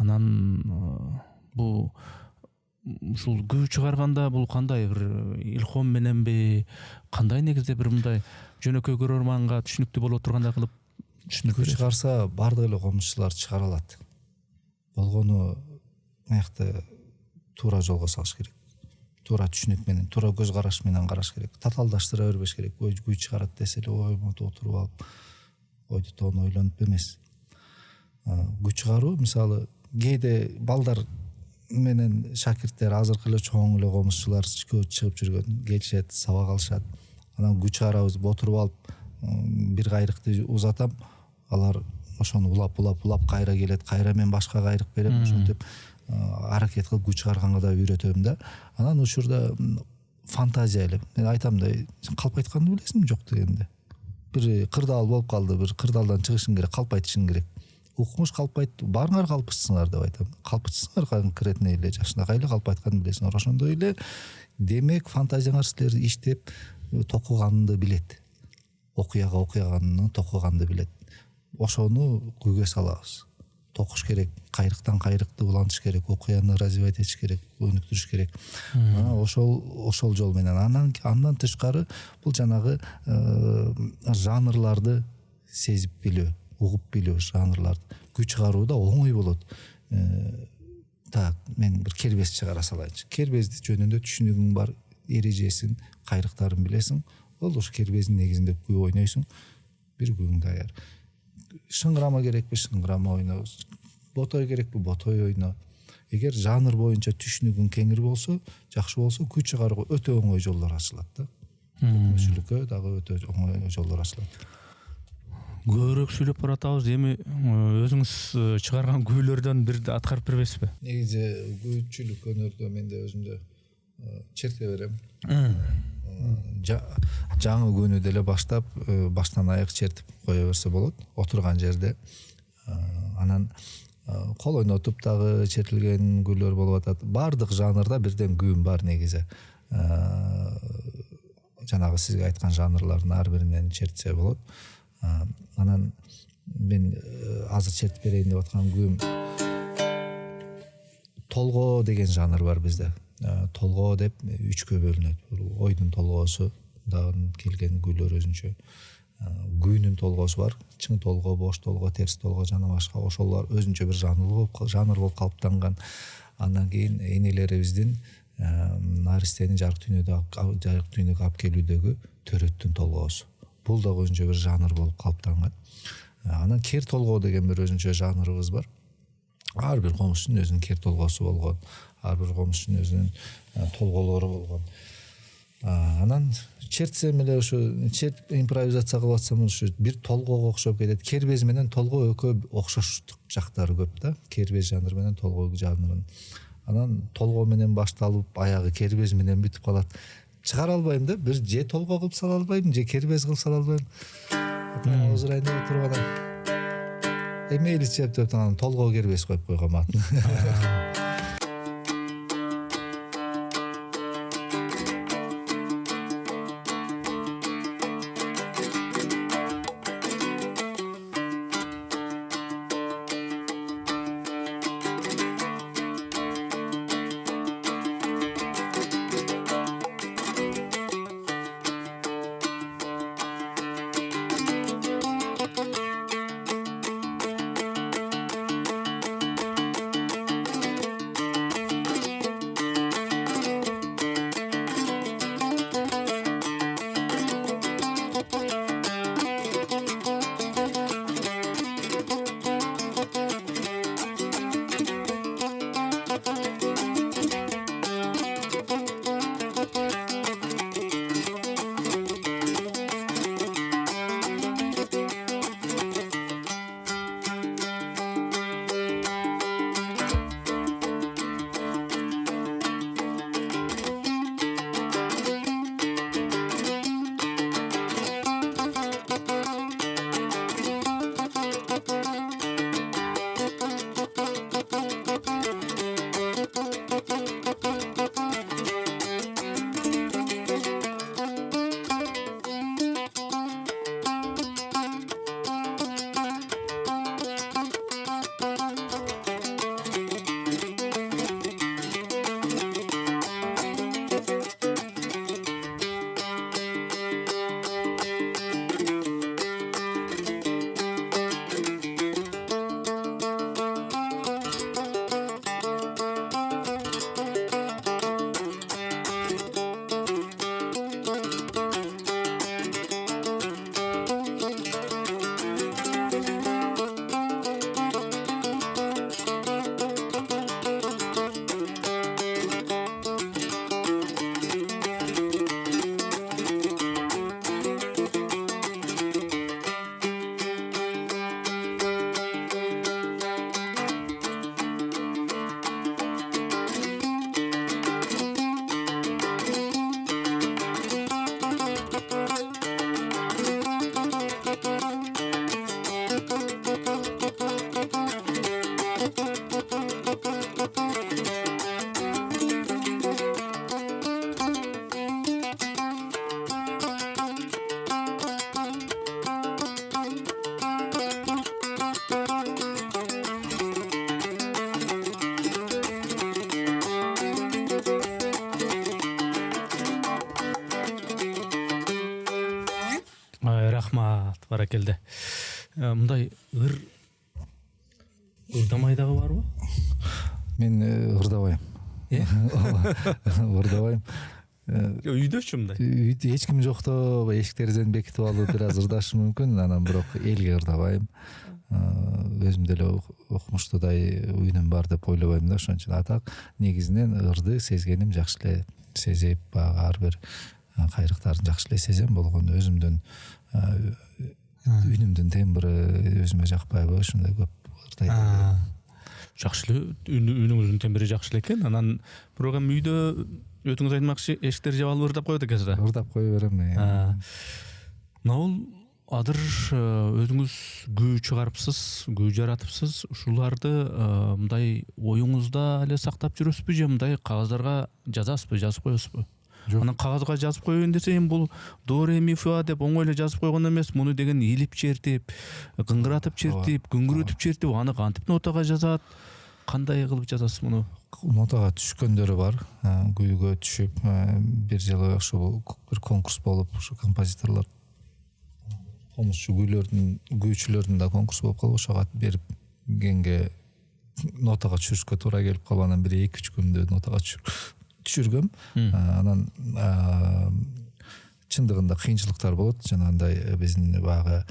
Анан бул ушул күй чыгарганда бул кандай бир илхом мененби, кандай негизде бир мындай жөнөкөй көрөрманга түшүнүктүү боло тургандай кылып түшүнүп күй чыгарса бардык эле комузчулар чыгара алат. Болгону мыякты туура жолго салыш керек. Туура түшүнүк менен, туура көз караш менен караш керек. Татаалдаштыра бербеш керек. Күй чыгарат десе эле оймут отуруп алып, ойду тоон ойлонуп эмес. Күй чыгаруу мисалы кээде балдар менен шакирттер, азыркы эле чоң эле комузчулар чыгып жүргөн, келишет, сабак алышат. Анан күй чыгарабыз деп отуруп алып, бир кайрыкты узатам, алар ошону улап кайра келет, кайра мен башка кайрык берем, ошентип аракет кылып күй чыгарганга да үйрөтөм да. Анан учурда фантазия эле. Мен айтам да, калп айтканды билесиңби жок дегенде. Бир кырдаал болуп калды, бир кырдаалдан чыгышың керек, калп айтышың керек. Укмуш калп айт, барыңар калпычсыңар деп айтам. Калпычсыңар конкретный эле жашынакай эле калп айтканды билесиңер. Ошондой эле демек фантазияңар силер иштеп токуганды билет. Окуяганды токуганды билет. Ошону күйгө салабыз. Токуш керек, кайрыктан кайрыкты улантыш керек, окуяны развивать этиш керек, өнүктүрүш керек. Ошол жол менен андан тышкары бул жанагы жанрларды сезип билүү, угуп билүү жанрларды. Күй чыгарууда оңой болот. Так, мен бир кербез чыгара салайынчы. Кербезди жөнүндө түшүнүгүң бар, эрежесин, кайрыктарын билесиң. Ол ошо кербездин негизинде күй ойнойсуң. Бир күйүң даяр. Шыңгырама керекпи, шыңгырама ойно. Ботой керекпи, ботой ойно. Эгер жанр боюнча түшүнүгүң кеңир болсо, жакшы болсо, күй чыгарууга өтө оңой жолдор ачылат да. Көпчүлүккө дагы өтө оңой жолдор ачылат. Көбүрөөк сүйлөп баратабыз. Эми өзүңүз чыгарган күйлөрдөн бир аткарып бербейсизби? Негизи күйчүлүк өнөрдө менде өзүмдө черте берем. Жаңы күнү деле баштап, баштан аяк чертип кое берсе болот. Отурган жерде. Анан кол ойнотуп дагы чертилген күйлөр болуп атат. Бардык жанрда бирден күйүм бар негизи. Жанагы сизге айткан жанрлардын ар биринен чертсе болот. Анан мен азыр чертип берейин деп аткан күйүм толгоо деген жанр бар бизде. Толгоо деп 3кө бөлүнөт. Ойдун толгоосу дагы келген күйлөр өзүнчө. Күйүнүн толгоосу бар. Чың толгоо, бош толгоо, терс толгоо жана башка. Ошолор өзүнчө бир жанр болуп калыптанган. Андан кийин энелерибиздин наристени жарык дүйнөгө алып келүүдөгү төрөттүн толгоосу. Бул да өзүнчө бир жанр болуп калыптанган. Анан кер толгоо деген бир өзүнчө жанрыбыз бар. Ар бир комузчунун өзүнүн кер толгоосу болгон, ар бир комузчунун өзүнүн толголору болгон. Анан чертсем эле ушу импровизация кылып атсам ушу бир толгоого окшоп кетет. Кербез менен толгоо экөө окшоштук жактары көп да. Кербез жанры менен толгоо жанрынын. Анан толгоо менен башталып, аягы кербез менен бүтүп калат. Чыгара албайм да, бир же толгоо кылып сала албайм, же кербез кылып сала албайм. Озурайын деп отуруп анан мейли чептеп анан толгоо кербез коюп койгом атын. Баракелде. Мындай ырдамайдагы барбы? Мен ырдабайм. Ырдабайм. Үйдөчү мындай. Үйдө эч ким жокто, эшик терезени бекитип алып бир аз ырдашым мүмкүн, анан бирок элге ырдабайм. Өзүм деле окумуштуудай үйүнүм бар деп ойлобойм да, ошон үчүн атак негизинен ырды сезгеним жакшы эле сезип, баягы ар бир кайрыктарын жакшы эле сезем болгону өзүмдүн үнүмдүн тембри өзүмө жакпайбы, ошондой көп ырдайм. Жакшы эле үнүңүздүн тембри жакшы эле экен. Анан бирок эми үйдө өтүңүз айтмакчы эшиктер жабылып ырдап коет экенсиз да? Ырдап кое берем. Бул адыр өзүңүз күү чыгарыпсыз, күү жаратыпсыз. Ушуларды мындай оюңузда эле сактап жүрөсүзбү же мындай кагаздарга жазасызбы, жазып коесузбу? Анан кагазга жазып коеюн десем, бул до ре ми фа деп оңой эле жазып койгон эмес. Муну деген илип чертип, кыңгыратып чертип, күңгүрөтүп чертип, аны кантип нотага жазат? Кандай кылып жазасыз муну? Нотага түшкөндөрү бар. Күүгө түшүп, бир жолу ошол бир конкурс болуп, ушу композиторлор комузчу күүчүлөрдүн да конкурс болуп калып, ошого берип кенге нотага түшүрүшкө туура келип калып, анан 1-2 күндө нотага түшүргөм. Анан чындыгында кыйынчылыктар болот. Жанагындай биздин баягы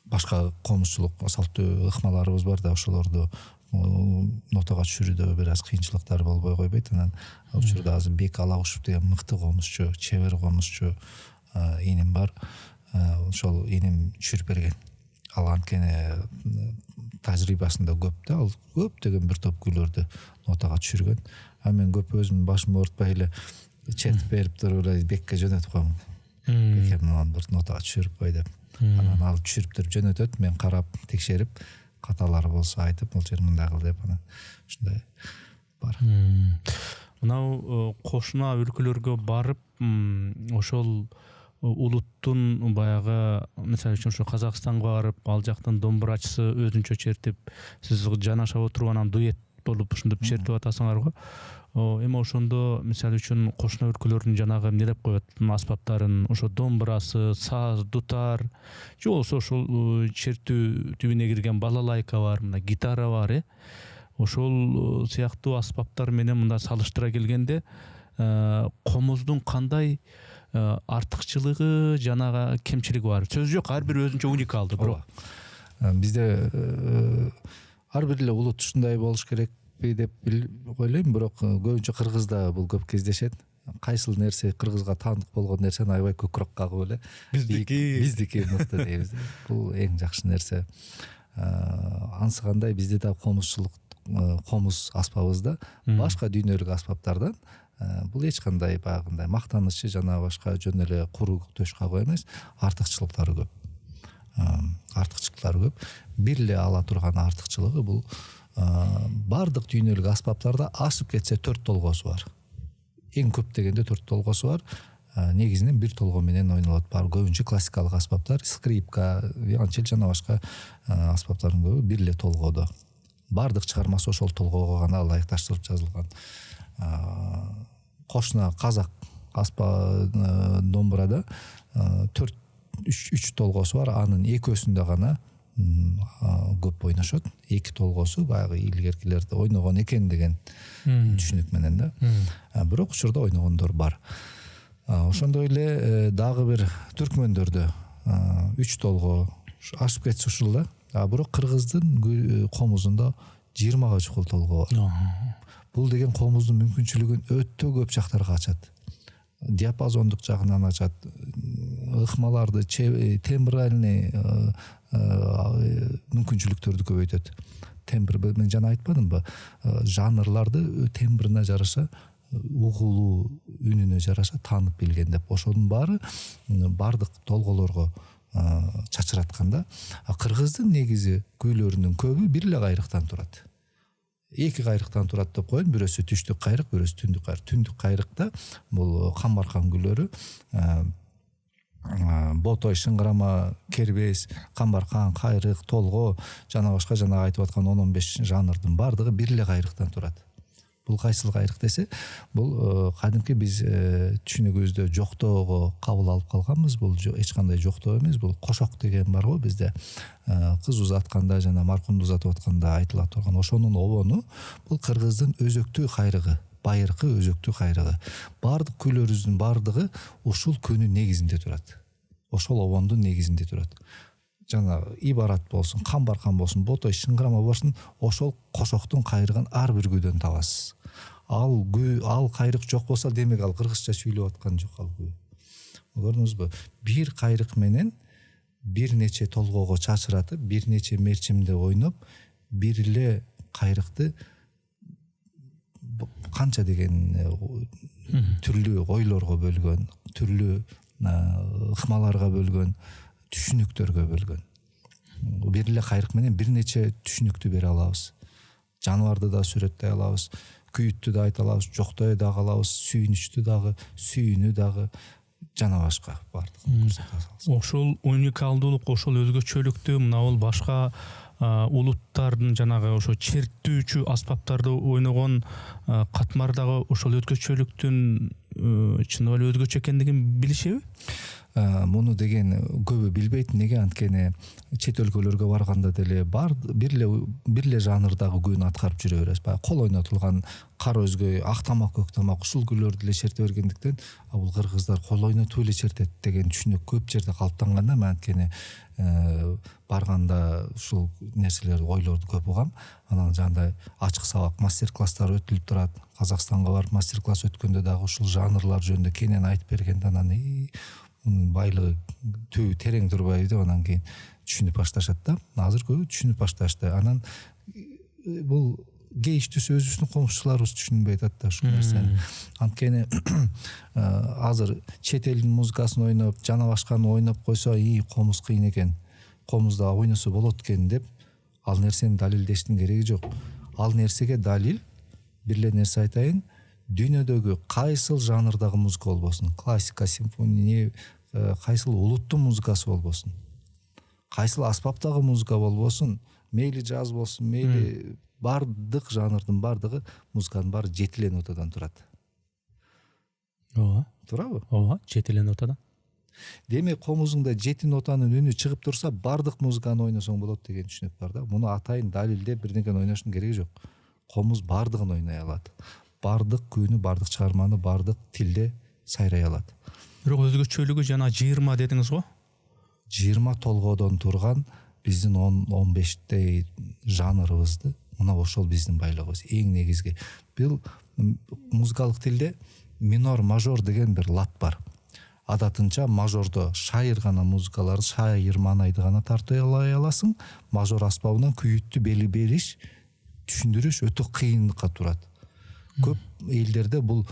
башка комузчулук салттуу ыкмаларыбыз бар да, ошолорду нотага түшүрүүдө бир аз кыйынчылыктар болбой койбойт. Анан ал учурда азыр Бек Алагушев деген мыкты комузчу, чебер комузчу иним бар. Ошол иним түшүрүп берген. Ал анткени тажрыйбасында көп да, ал көптөгөн бир топ күйлөрдү нотага түшүргөн. Мен көп өзүм башым оорутпай эле чертип берип туруп эле Бекке жөнөтүп коем. Бекке мындан бир нотага түшүрүп кой деп. Анан ал түшүрүп туруп жөнөтөт, мен карап текшерип, каталары болсо айтып, бул жер мындай кыл деп, анан ушундай бар. Мынау кошуна өлкөлөргө барып, ошол улуттун баягы, мисалы үчүн ошо Казакстанга барып, ал жактын домбурачысы өзүнчө чертип, сиз жанаша отуруп анан дуэт болуп ушинтип чертип атасыңарбы? Эми ошондо мисалы үчүн кошуна өлкөлөрдүн жанагы эмне деп коет аспаптарын, ошо домбурасы, саз, дутар, же болбосо ошол чертүү түбүнө кирген балалайка бар, мына гитара бар, ошол сыяктуу аспаптар менен мында салыштыра келгенде комуздун кандай артыкчылыгы, жанагы кемчилиги бар? Сөз жок, ар бир өзүнчө уникалдуу, бирок бизде ар бир эле улут ушундай болуш керекпи деп ойлойм, бирок көбүнчө кыргызда бул көп кездешет. Кайсыл нерсе кыргызга таандык болгон нерсени аябай көкүрөк кагып эле биздики мыкты дейбиз. Бул эң жакшы нерсе. Анысы кандай, бизде да комуз аспабызда башка дүйнөлүк аспаптардан бул эч кандай баягындай мактанычы жана башка жөн эле куру төш кагуу эмес, артыкчылыктары көп. Бир эле ала турган артыкчылыгы бул бардык дүйнөлүк аспаптарда ашып кетсе 4 толгосу бар. Эң көп дегенде 4 толгосу бар. Негизинен бир толго менен ойнолот. Бар көбүнчө классикалык аспаптар, скрипка, виолончель жана башка аспаптардын көбү бир эле толгодо. Бардык чыгармасы ошол толгого гана ылайыкташтырылып жазылган. Кошуна казак домбурада 3 толгосу бар, анын экөөсүндө гана көп ойношот. 2 толгосу баягы илгеркилерде ойногон экен деген түшүнүк менен да. Бирок учурда ойногондор бар. Ошондой эле дагы бир түркмөндөрдө 3 толго ашып кетсе ушул да. Бирок кыргыздын комузунда 20га чукул толго бар. Бул деген комуздун мүмкүнчүлүгүн өтө көп жактарга ачат. Диапазондук жагынан ачат, ыкмаларды, тембральный мүмкүнчүлүктөрдү көбөйтөт. Тембр, мен жана айтпадымбы, жанрларды тембрине жараша, угулуу үнүнө жараша таанып билген деп. Ошонун баары бардык толголорго чачыратканда, кыргыздын негизи күйлөрүнүн көбү бир эле кайрыктан турат. 2 кайрыктан турат деп коеюн, бирөөсү түштүк кайрык, бирөөсү түндүк кайрык. Түндүк кайрыкта бул камбаркан күйлөрү, ботой, шыңгырама, кербез, камбаркан, кайрык, толго, жана башка жана айтып аткан 10-15 жанрдын бардыгы бир эле кайрыктан турат. Бул кайсыл кайрык десе, бул кадимки биз түшүнүгүбүздө жоктоого кабыл алып калганбыз. Бул эч кандай жоктоо эмес, бул кошок деген бар го бизде. Кыз узатканда жана маркумду узатып атканда айтыла турган ошонун обону бул кыргыздын өзөктүү кайрыгы, байыркы өзөктүү кайрыгы. Бардык күйлөрүбүздүн бардыгы ушул көнүн негизинде турат. Ошол обондун негизинде турат. Жана ибарат болсун, камбаркан болсун, ботой, шыңгырама болсун, ошол кошоктун кайрыгын ар бир күйдөн табасыз. Ал кайрык жок болсо, демек ал кыргызча сүйлөп аткан жок ал күй. Көрдүңүзбү? Бир кайрык менен бир нече толгоого чачыратып, бир нече мерчимде ойноп, бир эле кайрыкты канча деген түрлүү ойлорго бөлгөн, түрлүү ыкмаларга бөлгөн, түшүнүктөргө бөлгөн. Бир эле кайрык менен бир нече түшүнүктү бере алабыз. Жаныбарды да сүрөттөй алабыз, күйүттү да айта алабыз, жоктой дагы алабыз, сүйүнүчтү дагы, сүйүүнү дагы, жана башка бардыгын көрсөтө алабыз. Ошол уникалдуулук, ошол өзгөчөлүктү мына бул башка улуттардын жанагы ошо черттүүчү аспаптарды ойногон катмардагы ошол өзгөчөлүктүн чын эле өзгөчө экендигин билишеби? Муну деген көбү билбейт. Неге? Анткени чет өлкөлөргө барганда деле бир эле жанрдагы күйүн аткарып жүрө беребиз. Баягы кол ойнотулган кар өзгөй, ак тамак, көк тамак ушул күйлөрдү эле черте бергендиктен, бул кыргыздар кол ойнотуп эле чертет деген түшүнүк көп жерде калыптанган да. Мен анткени барганда ушул нерселерди, ойлорду көп угам. Анан жандай ачык сабак мастер-класстар өтүлүп турат. Казакстанга барып мастер-класс өткөндө дагы ушул жанрлар жөнүндө кенен айтып бергенде, анан байлыгы түбү терең турбайбы деп анан кийин түшүнүп башташат да. Азыр көбү түшүнүп башташты. Анан бул кейиштүүсү өзүбүздүн комушчуларыбыз түшүнбөй атат да ушул нерсени. Анткени азыр чет элдин музыкасын ойноп, жана башканы ойноп койсо, комуз кыйын экен, комузда ойносо болот экен деп ал нерсени далилдештин кереги жок. Ал нерсеге далил бир эле нерсе айтайын. Дүйнөдөгү кайсыл жанрдагы музыка болбосун, классика, симфония, кайсыл улуттун музыкасы болбосун, кайсыл аспаптагы музыка болбосун, мейли джаз болсун, мейли бардык жанрдын бардыгы, музыканын баары 7 нотадан турат. Ооба. Турабы? Ооба, 7 нотадан. Демек, комузуңда 7 нотанын үнү чыгып турса, бардык музыканы ойносоң болот деген түшүнүк бар да. Муну атайын далилдеп бир нерсени ойноштун кереги жок. Комуз бардыгын ойной алат. Бардык күйүнү, бардык чыгарманы бардык тилде сайрай алат. Бирок өзгөчөлүгү жана 20 дедиңиз го? 20 толгоодон турган биздин 10-15 жанрыбызды, мына ошол биздин байлыгыбыз. Эң негизги. Бул музыкалык тилде минор, мажор деген бир лат бар. Адатынча мажордо шайыр гана музыкаларды, шайыр маанайды гана тартай аласың. Мажор аспабынан күйүттү бели бериш, түшүндүрүш өтө кыйынга турат. Көп элдерде бул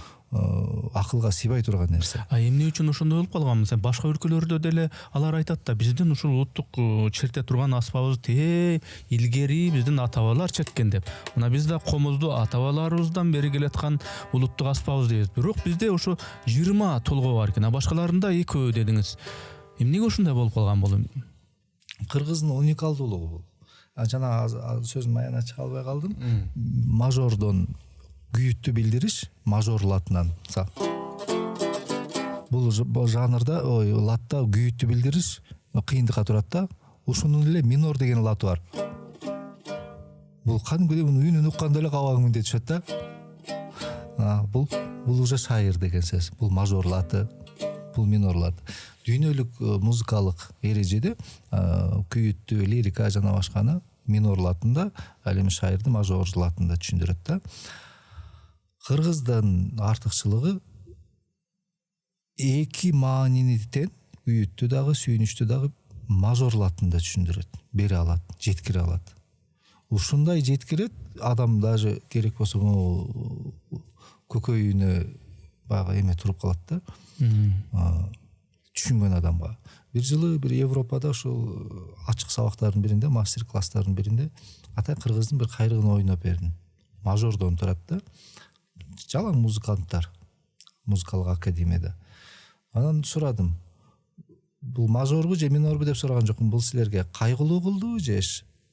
акылга сыйбай турган нерсе. Эмне үчүн ошондой болуп калган? Мисалы башка өлкөлөрдө деле алар айтат да, биздин ушул улуттук черте турган аспабыбыз илгери биздин ата-бабалар черткен деп. Мына биз да комузду ата-бабаларыбыздан бери келаткан улуттук аспабыбыз дейбиз. Бирок бизде ошо 20 толгоо бар экен, а башкаларында 2 дедиңиз. Эмнеге ошондой болуп калган бул? Кыргыздын уникалдуулугу бул. Жана сөзүм аянат чыга албай калдым. Мажордон күйүттү билдириш, мажор латынан. Бул жанрда, латта күйүттү билдириш кыйындыкка турат да. Ушунун эле минор деген латы бар. Бул кандайдыр үнүн укканда эле кабагың мындай түшөт да. Бул уже шайыр деген сөз. Бул мажор латы, бул минор латы. Дүйнөлүк музыкалык эрежеде күйүттү, лирика жана башканы минор латында, ал эми шайырды мажор латында түшүндүрөт да. Кыргыздын артыкчылыгы эки маанини тең, күйүттү дагы, сүйүнүчтү дагы мажор латында түшүндүрөт, бере алат, жеткире алат. Ушундай жеткирет, адам даже керек болсо көкөйүнө баягы эме туруп калат да. Түшүнгөн адамга. Бир жылы бир Европада ушул ачык сабактардын биринде, мастер-класстардын биринде атай кыргыздын бир кайрыгын ойноп бердим. Мажордон турат да. Жалаң музыканттар музыкалык академияда. Анан сурадым. Бул мажорбу же минорбу деп сураган жокмун. Бул силерге кайгылуу кылдыбы же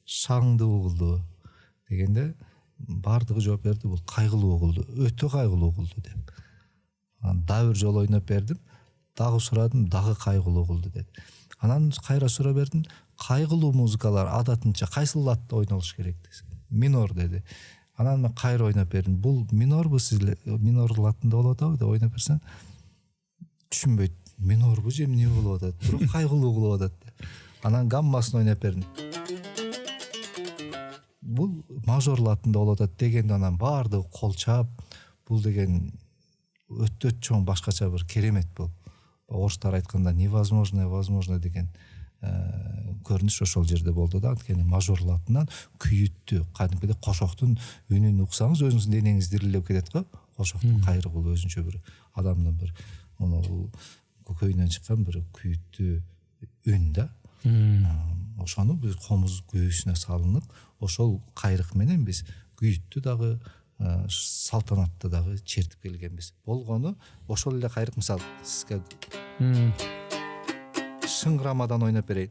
шаңдуу кылдыбы дегенде, баардыгы жооп берди, бул кайгылуу болду, өтө кайгылуу болду деп. Дагы бир жолу ойноп бердим, дагы сурадым, дагы кайгылуу болду деп. Анан кайра сурап бердим, кайгылуу музыкалар адатынча кайсыл латта ойнолуш керек десе. Минор деди. Анан мен кайра ойноп бердим. Бул минорбу сизлер, минор латында болуп атабы деп ойноп берсең, түшүнбөйт. Минорбу же эмне болуп атат? Бирок кайгылуу болуп атат. Анан гаммасын ойноп бердим. Бул мажор латында болуп атат дегенде анан баардыгы колчап, бул деген өтө чоң башкача бир керемет бул. Орустар айтканда невозможно деген көрүнүш ошол жерде болду да. Анткени мажор латынан күйүттү, кадимкидей кошоктун үнүн уксаңыз өзүңүздүн денеңиз дирилеп кетет го. Кошоктун кайры бул өзүнчө бир адамдын бир көкөйүнөн чыккан бир күйүттүү үн да. Ошону биз комуз күйүүсүнө салынып, ошол кайрык менен биз күйүттү дагы салтанатты дагы чертип келгенбиз. Болгону ошол эле кайрык, мисалы сизге шыңгырамадан ойноп берейин.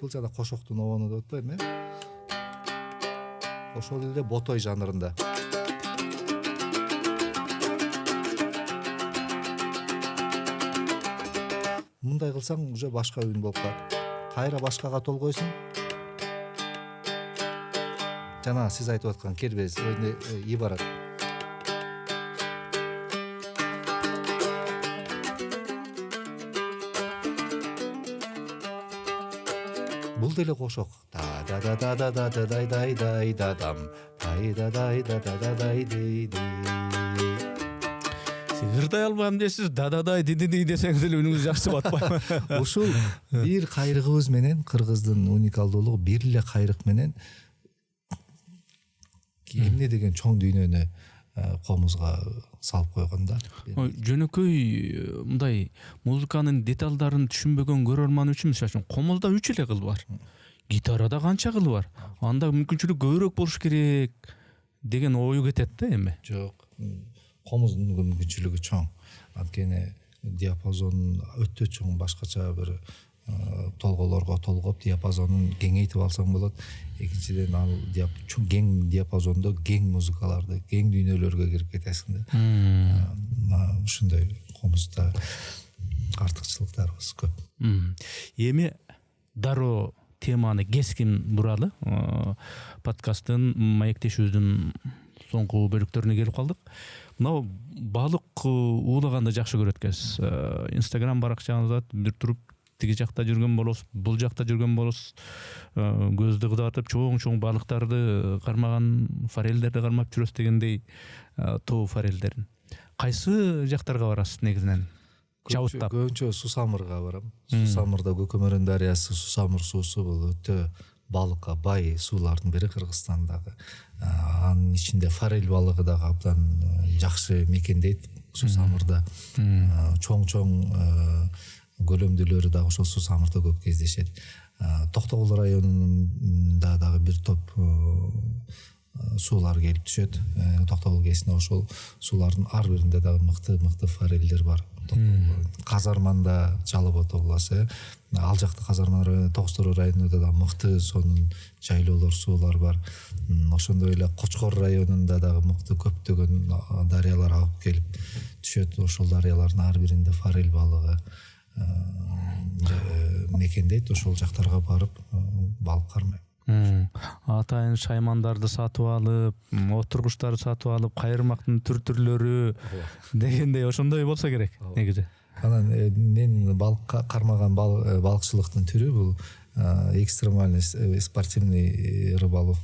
Бул жана кошоктун обону деп атпайбы, ошол эле ботой жанрында. Мындай кылсаң уже башка үн болуп калат. Кайра башкага толгойсуң. Жана сиз айтып аткан кербез ибарат. Бул деле кошок. Да да да да да да дай дай дай да дам. Дай да дай да да да дай дай дай. Ырдай албам десиз, дададай диди десеңиз эле үнүңүз жакшы болуп атпайбы? Ушул бир кайрыгыбыз менен кыргыздын уникалдуулугу бир эле кайрык менен эмне деген чоң дүйнөнү комузга салып койгон да. Жөнөкөй мындай музыканын деталдарын түшүнбөгөн көрөрман үчүн мисалы комузда 3 эле кыл бар. Гитарада канча кыл бар? Анда мүмкүнчүлүк көбүрөөк болуш керек деген ою кетет да эми. Жок. Комуздун мүмкүнчүлүгү чоң. Анткени диапазон өтө чоң, башкача бир толголорго толгоп диапазонун кеңейтип алсаң болот. Экинчиден ал кең диапазондо кең музыкаларды, кең дүйнөлөргө кирип кетесиң да. Ушундай комузда артыкчылыктарыбыз көп. Эми дароо теманы кескин буралы. Подкасттын маектешүүбүздүн соңку бөлүктөрүнө келип калдык. Мына балык уулаганды жакшы көрөт экенсиз. Instagram баракчаңызда бир туруп тиги жакта жүргөн болосуз, бул жакта жүргөн болосуз. Көздү кыдатып чоң балыктарды кармаган, форелдерди кармап жүрөс дегендей тоо форелдерин. Кайсы жактарга барасыз негизинен? Чабыттап. Көбүнчө Сусамырга барам. Сусамырда Көкөмөрөн дарыясы, Сусамыр суусу бул өтө балыкка бай суулардын бири Кыргызстандагы. Анын ичинде форель балыгы дагы абдан жакшы мекендейт Сусамырда. Чоң көлөмдүүлөрү дагы ошол Сусамырда көп кездешет. Токтогул районунда дагы бир топ суулар келип түшөт. Токтогул кесине ошол суулардын ар биринде дагы мыкты форелдер бар. Казарманда Жалып обласы, ал жакта Казарман Тогуз районунда да мыкты сонун жайлоолор, суулар бар. Ошондой эле Кочкор районунда дагы мыкты көптөгөн дарыялар агып келип түшөт. Ошол дарыялардын ар биринде форель балыгы мекендейт. Ошол жактарга барып балык кармайм. Атайын шаймандарды сатып алып, отургучтарды сатып алып, кайырмактын түрлөрү дегендей ошондой болсо керек негизи. Анан мен балыкка кармаган балыкчылыктын түрү бул экстремальный спортивный рыболов,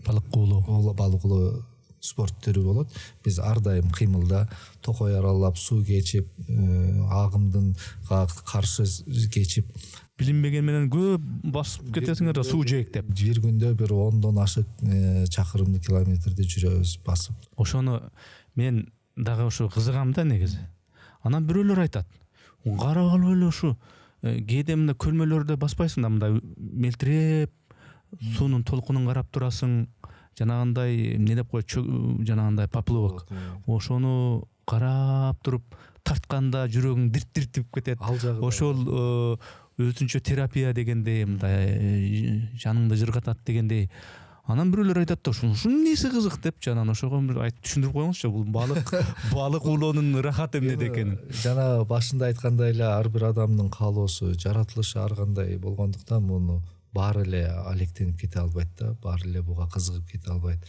балык уулоо спорт түрү болот. Биз ар дайым кыймылда токой аралап, суу кечип, агымдын каршы кечип, билинбеген менен көп басып кетесиңер да суу жээктеп. Бир күндө бир 10дон ашык чакырымдуу километрди жүрөбүз басып. Ошону мен дагы ошо кызыгам да негизи. Анан бирөөлөр айтат: "Карап алып эле ушу кээде мына көлмөлөрдө баспайсың да, мындай мелтиреп суунун толкунун карап турасың, жанагындай эмне деп коет, жанагындай поплавок. Ошону карап туруп тартканда жүрөгүң дирт-дирт кетет. Ошол өзүнчө терапия дегендей, мындай жаныңды жыргатат дегендей. Анан бирөөлөр айтат да, ушунун эмнеси кызык деп, жанагы ошого бир айтып түшүндүрүп коюңузчу, бул балык улоонун ырахаты эмнеде экенин. Жана башында айткандай эле ар бир адамдын каалоосу, жаратылышы ар кандай болгондуктан муну баары эле алектенип кете албайт да, баары эле буга кызыгып кете албайт.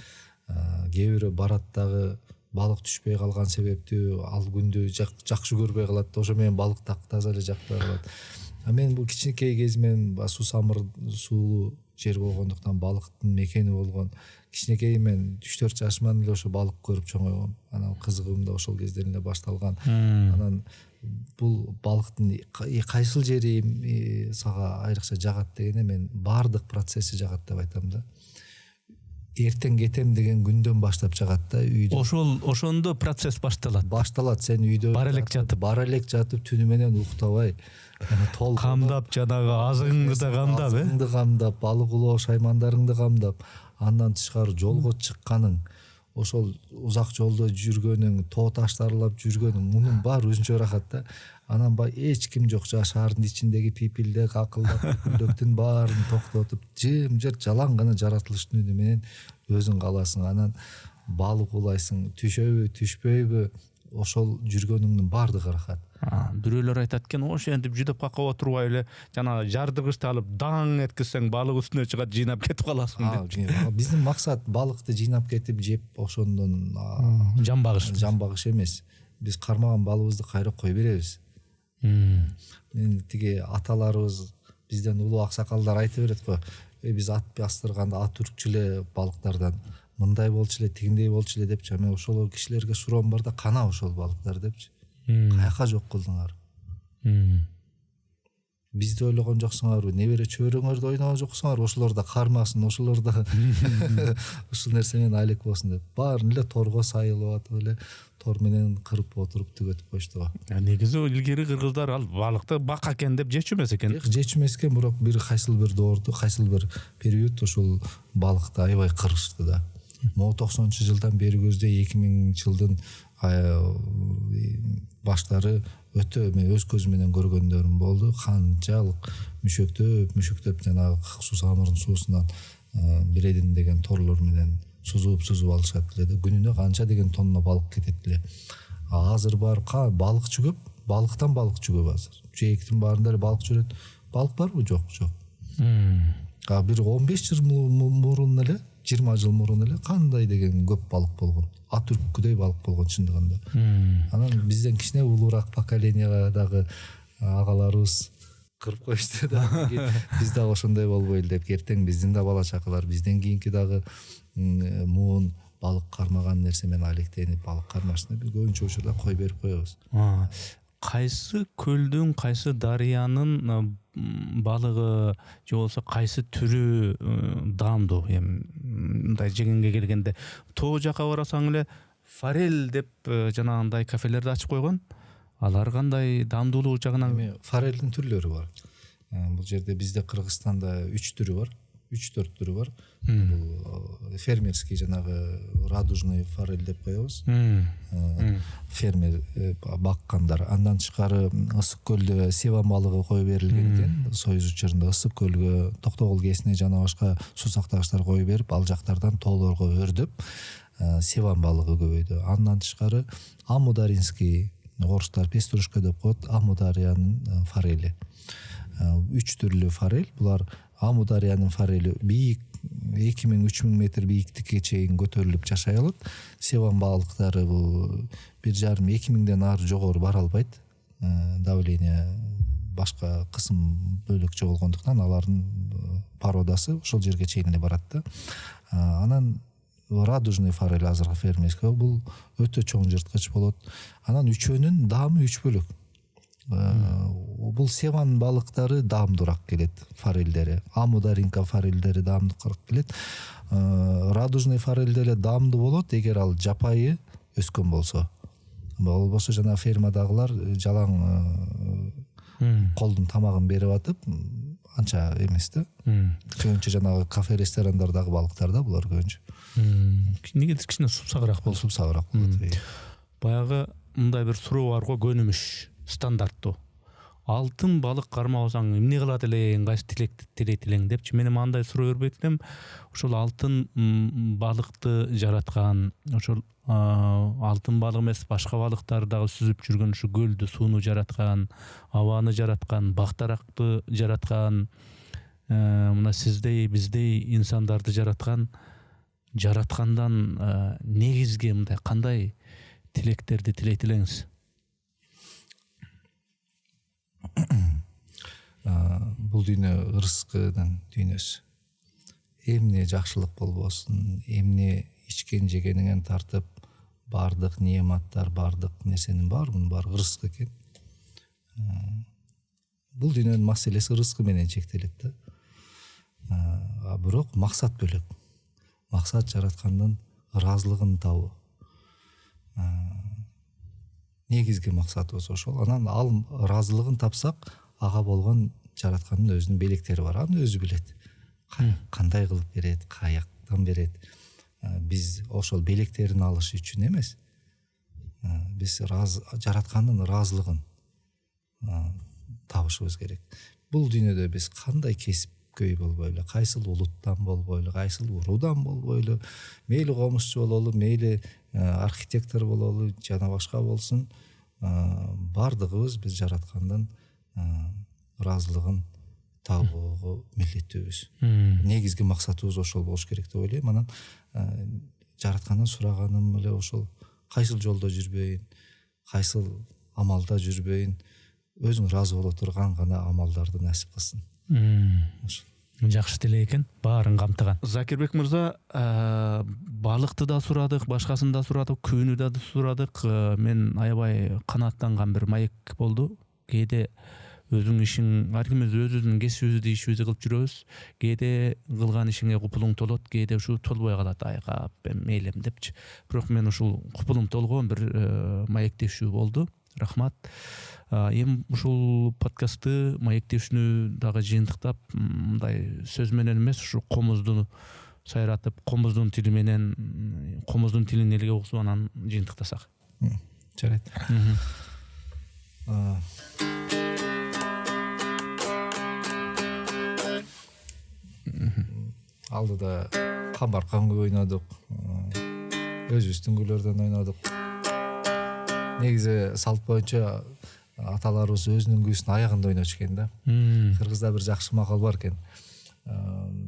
Кээ бирөө барат дагы балык түшпөй калган себептүү ал күндү жакшы көрбөй калат, ошо менен балык таза эле жакпай калат. Мен бул кичинекей кезимен Сусамыр суулуу жер болгондуктан балыктын мекени болгон, кичинекей мен 3-4 жашыман эле ошо балык көрүп чоңойгом. Анан кызыгым да ошол кезден эле башталган. Анан бул балыктын кайсыл жери сага айрыкча жагат дегенде, мен баардык процесси жагат деп айтам да. Эртең кетем деген күндөн баштап жагат да үйдө. Ошондо процесс башталат. Сен үйдө бара элек жатып түнү менен уктабай, камдап, жанагы азыгыңды камдап, балык улоо шаймандарыңды камдап, андан тышкары жолго чыкканың, ошол узак жолдо жүргөнүң, тоо таштарлап жүргөнүң, мунун баары өзүнчө ырахат да. Анан эч ким жок, шаардын ичиндеги пипилдек, акылдап, күлдөктүн баарын токтотуп, жым-жырт жалаң гана жаратылыштын үнү менен өзүң каласың. Анан балык улайсың, түшөбү, түшпөйбү, ошол жүргөнүңдүн баардыгы ырахат. Бирөөлөр айтат экен, ошентип жүдөп какка отурбай эле жанагы жардыргычты алып даң эткизсең, балык үстүнө чыгат, жыйнап кетип каласың деп. Биздин максат балыкты жыйнап кетип жеп, ошондон жамбагыш эмес. Биз кармаган балыгыбызды кайра кой беребиз. Мен тиги аталарыбыз, бизден улуу аксакалдар айтып берет го, биз ат бастырганда ат үркчү эле балыктардан мындай болчу эле, тигиндей болчу эле депчи. Мен ошол кишилерге суроом бар да, кана ошол балыктар депчи. Каяка жок кылдыңар? Бизди ойлогон жоксуңарбы? Небере чөбөрөңөрдү ойногон жоксуңарбы? Ошолор да кармасын, ошолор да ушул нерсе менен алек болсун деп. Баарын эле торго сайылып атып эле тор менен кырып отуруп түгөтүп коюшту го. Негизи илгери кыргыздар ал балыкты бак экен деп жечү эмес экен. Жечү эмес экен, бирок бир кайсыл бир доорду, кайсыл бир период ушул балыкты аябай кырышты да. 90-жылдан бери көздөй 2000 жылдын баштары өтө мен өз көзүм менен көргөндөрүм болду. Канчалык мүшөктөп жанагы Сусамырдын суусунан биредин деген торлор менен сузуп алышат эле. Күнүнө канча деген тонна балык кетет эле. Азыр бар балыкчы көп, балыктан балыкчы көп азыр. Жээктин баарында эле балык жүрөт. Балык барбы? Жок. Бир 15 жыл мурун эле, 20 жыл мурун эле кандай деген көп балык болгон. Ат үрккүдөй балык болгон чындыгында. Анан бизден кичине улуураак поколенияга дагы агаларыбыз кырып коюшту да. Биз дагы ошондой болбойлу деп, эртең биздин да бала чакалар, бизден кийинки дагы муун балык кармаган нерсе менен алектенип, балык кармашты. Биз көбүнчө учурда кой берип коебуз. Кайсы көлдүн, кайсы дарыянын балыгы же болсо кайсы түрү даамдуу? Мындай жегенге келгенде тоо жака барасаң эле форель деп жанагындай кафелерди ачып койгон. Алар кандай даамдуулугу жагынан? Форельдин түрлөрү бар. Бул жерде бизде Кыргызстанда 3 түрү бар. 3-4 түрү бар. Бул фермерский жанагы радужный форель деп коебуз. Фермер баккандар. Андан тышкары Ысык көлдө севан балыгы кое берилген экен. Союз учурунда Ысык көлгө, Токтогул кесине жана башка суу сактагычтар кое берип, ал жактардан тоолорго өрдөп севан балыгы көбөйдү. Андан тышкары Амударинский, орустар пеструшка деп коет, Амударянын форели. 3 түрлүү форель. Булар Амударянын форели бийик 2000-3000 метр бийиктикке чейин көтөрүлүп жашай алат. Севан балыктары бул 1,5-2000ден ары жогору бара албайт. Давление башка кысым бөлөкчө болгондуктан алардын породасы ошол жерге чейин эле барат да. Анан радужный форель азыркы фермерский бул өтө чоң жырткыч болот. Анан үчөөнүн даамы 3 бөлөк. Бул севан балыктары даамдуураак келет, форельдери. Амударинка форельдери даамдуураак келет. Радужный форель деле даамдуу болот эгер ал жапайы өскөн болсо. Болбосо жана фермадагылар жалаң колдун тамагын берип атып, анча эмес да. Көбүнчө жанагы кафе ресторандардагы балыктар да булар көбүнчө. Негизи кичине супсагыраак болот. Супсагыраак болот. Баягы мындай бир суроо бар го, көнүмүш стандарттуу. Алтын балык кармабасаң эмне кылат элең, кайсы тилейт элең депчи менин андай суроо бербейт элем. Ошол алтын балыкты жараткан, ошол алтын балык эмес башка балыктар дагы сүзүп жүргөн ушу көлдү, сууну жараткан, абаны жараткан, бактаракты жараткан, мына сиздей биздей инсандарды жараткандан негизги мындай кандай тилектерди тилейт элеңиз? Бул дүйнө ырыскынын дүйнөсү. Эмне жакшылык болбосун, эмне ичкен жегениңен тартып, бардык неаматтар, бардык нерсенин баарынын баары ырыскы экен. Бул дүйнөнүн маселеси ырыскы менен чектелет да. Бирок максат бөлөк. Максат жараткандын ыраазылыгын табуу. Негизги максатыбыз ошол. Анан ал ыраазылыгын тапсак, ага болгон жараткандын өзүнүн белектери бар. Аны өзү билет. Кандай кылып берет, каяктан берет. Биз ошол белектерин алыш үчүн эмес, биз жараткандын ыраазылыгын табышыбыз керек. Бул дүйнөдө биз кандай кесипкөй болбойлу, кайсыл улуттан болбойлу, кайсыл уруудан болбойлу, мейли комузчу бололу, мейли архитектор бололу, жана башка болсун, бардыгыбыз биз жараткандын ыраазылыгын табууга милдеттүүбүз. Негизги максатыбыз ошол болуш керек деп ойлойм. Анан жараткандан сураганым эле ошол, кайсыл жолдо жүрбөйүн, кайсыл амалда жүрбөйүн, өзүң ыраазы боло турган гана амалдарды насип кылсын. Жакшы тилек экен, баарын камтыган. Закирбек мырза, балыкты да сурадык, башкасын да сурадык, күнү да сурадык. Мен аябай канааттанган бир маек болду. Кээде өзүң ишиң, ар ким өзүнүн кесибибизди ишибизди кылып жүрөбүз. Кээде кылган ишиңе купулуң толот, кээде ушу толбой калат, айга мейлем депчи. Бирок мен ушул купулум толгон бир маектешүү болду. Рахмат. Эми ушул подкастты, маектешүүнү дагы жыйынтыктап, мындай сөз менен эмес, ушу комузду сайратып, комуздун тили менен, комуздун тилин элге угсуп анан жыйынтыктасак. Жарайт. Алдыда камбаркан көп ойнодук, өзүбүздүн күйлөрдөн ойнодук. Негизи салт боюнча аталарыбыз өзүнүн күүсүн аягында ойночу экен да. Кыргызда бир жакшы макал бар экен.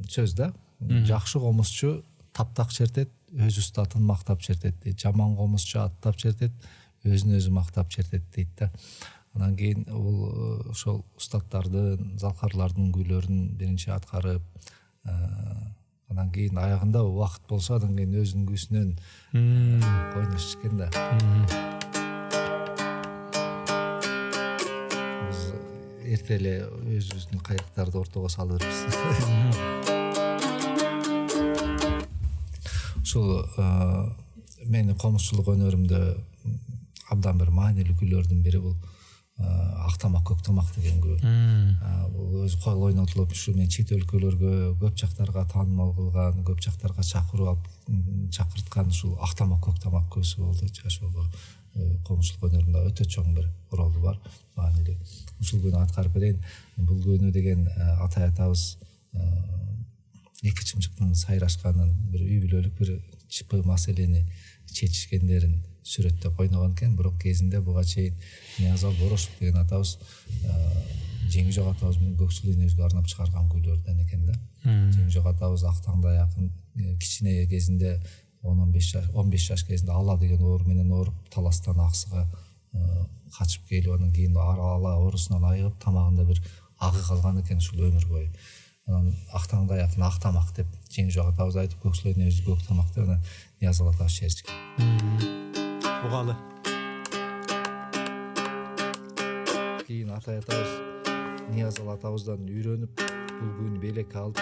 Сөз да. Жакшы комузчу таптак чертет, өз устатын мактап чертет дейт. Жаман комузчу аттап чертет, өзүн өзү мактап чертет дейт да. Анан кийин бул ошол устаттардын, залкарлардын күйлөрүн биринчи аткарып, анан кийин аягында убакыт болсо, анан кийин өзүнүн күүсүнөн ойнош экен да. Биз эрте эле өзүбүздүн кайыктарды ортого салып беребиз. Ушул менин комузчулук өнөрүмдө абдан бир маанилүү күйлөрдүн бири бул Актамак, Көктамак деген күй. Бул өзү кол ойнотулуп, ушу мен чет өлкөлөргө, көп жактарга таанымал кылган, көп жактарга чакырткан ушул Актамак, Көктамак күйсү болду. Ошол комузчулук өнөрүндө өтө чоң бир ролу бар, маанилүү. Ушул күнү аткарып берейин. Бул күнү деген атай атабыз эки чымчыктын сайрашканын, бир үй бүлөлүк бир чыпы маселени чечишкендерин сүрөттөп ойногон экен. Бирок кезинде буга чейин Ниязал Борошов деген атабыз Жеңжок атабыз менен Көксүл энебизге арнап чыгарган күйлөрдөн экен да. Жеңжок атабыз Актаңда якын кичине кезинде 15 жаш кезинде Ала деген оор менен ооруп, Таластан Аксыга качып келип, анан кийин Ала оорусунан айыгып, тамагында бир агы калган экен ушул өмүр бою. Анан Актаңда якын Актамак деп Жеңжок атабыз айтып, Көксүл энебиз Көктамак деп, анан Ниязал атабыз чечкен. Бугалы. Кийин атай атабыз Ниязал атабыздан үйрөнүп, бул күн белек алып,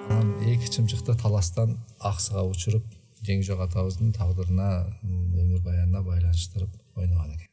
анан эки чымчыкты Таластан Аксыга учуруп, Жеңжок атабыздын тагдырына, өмүр баянына байланыштырып ойногон экен.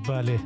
Бали.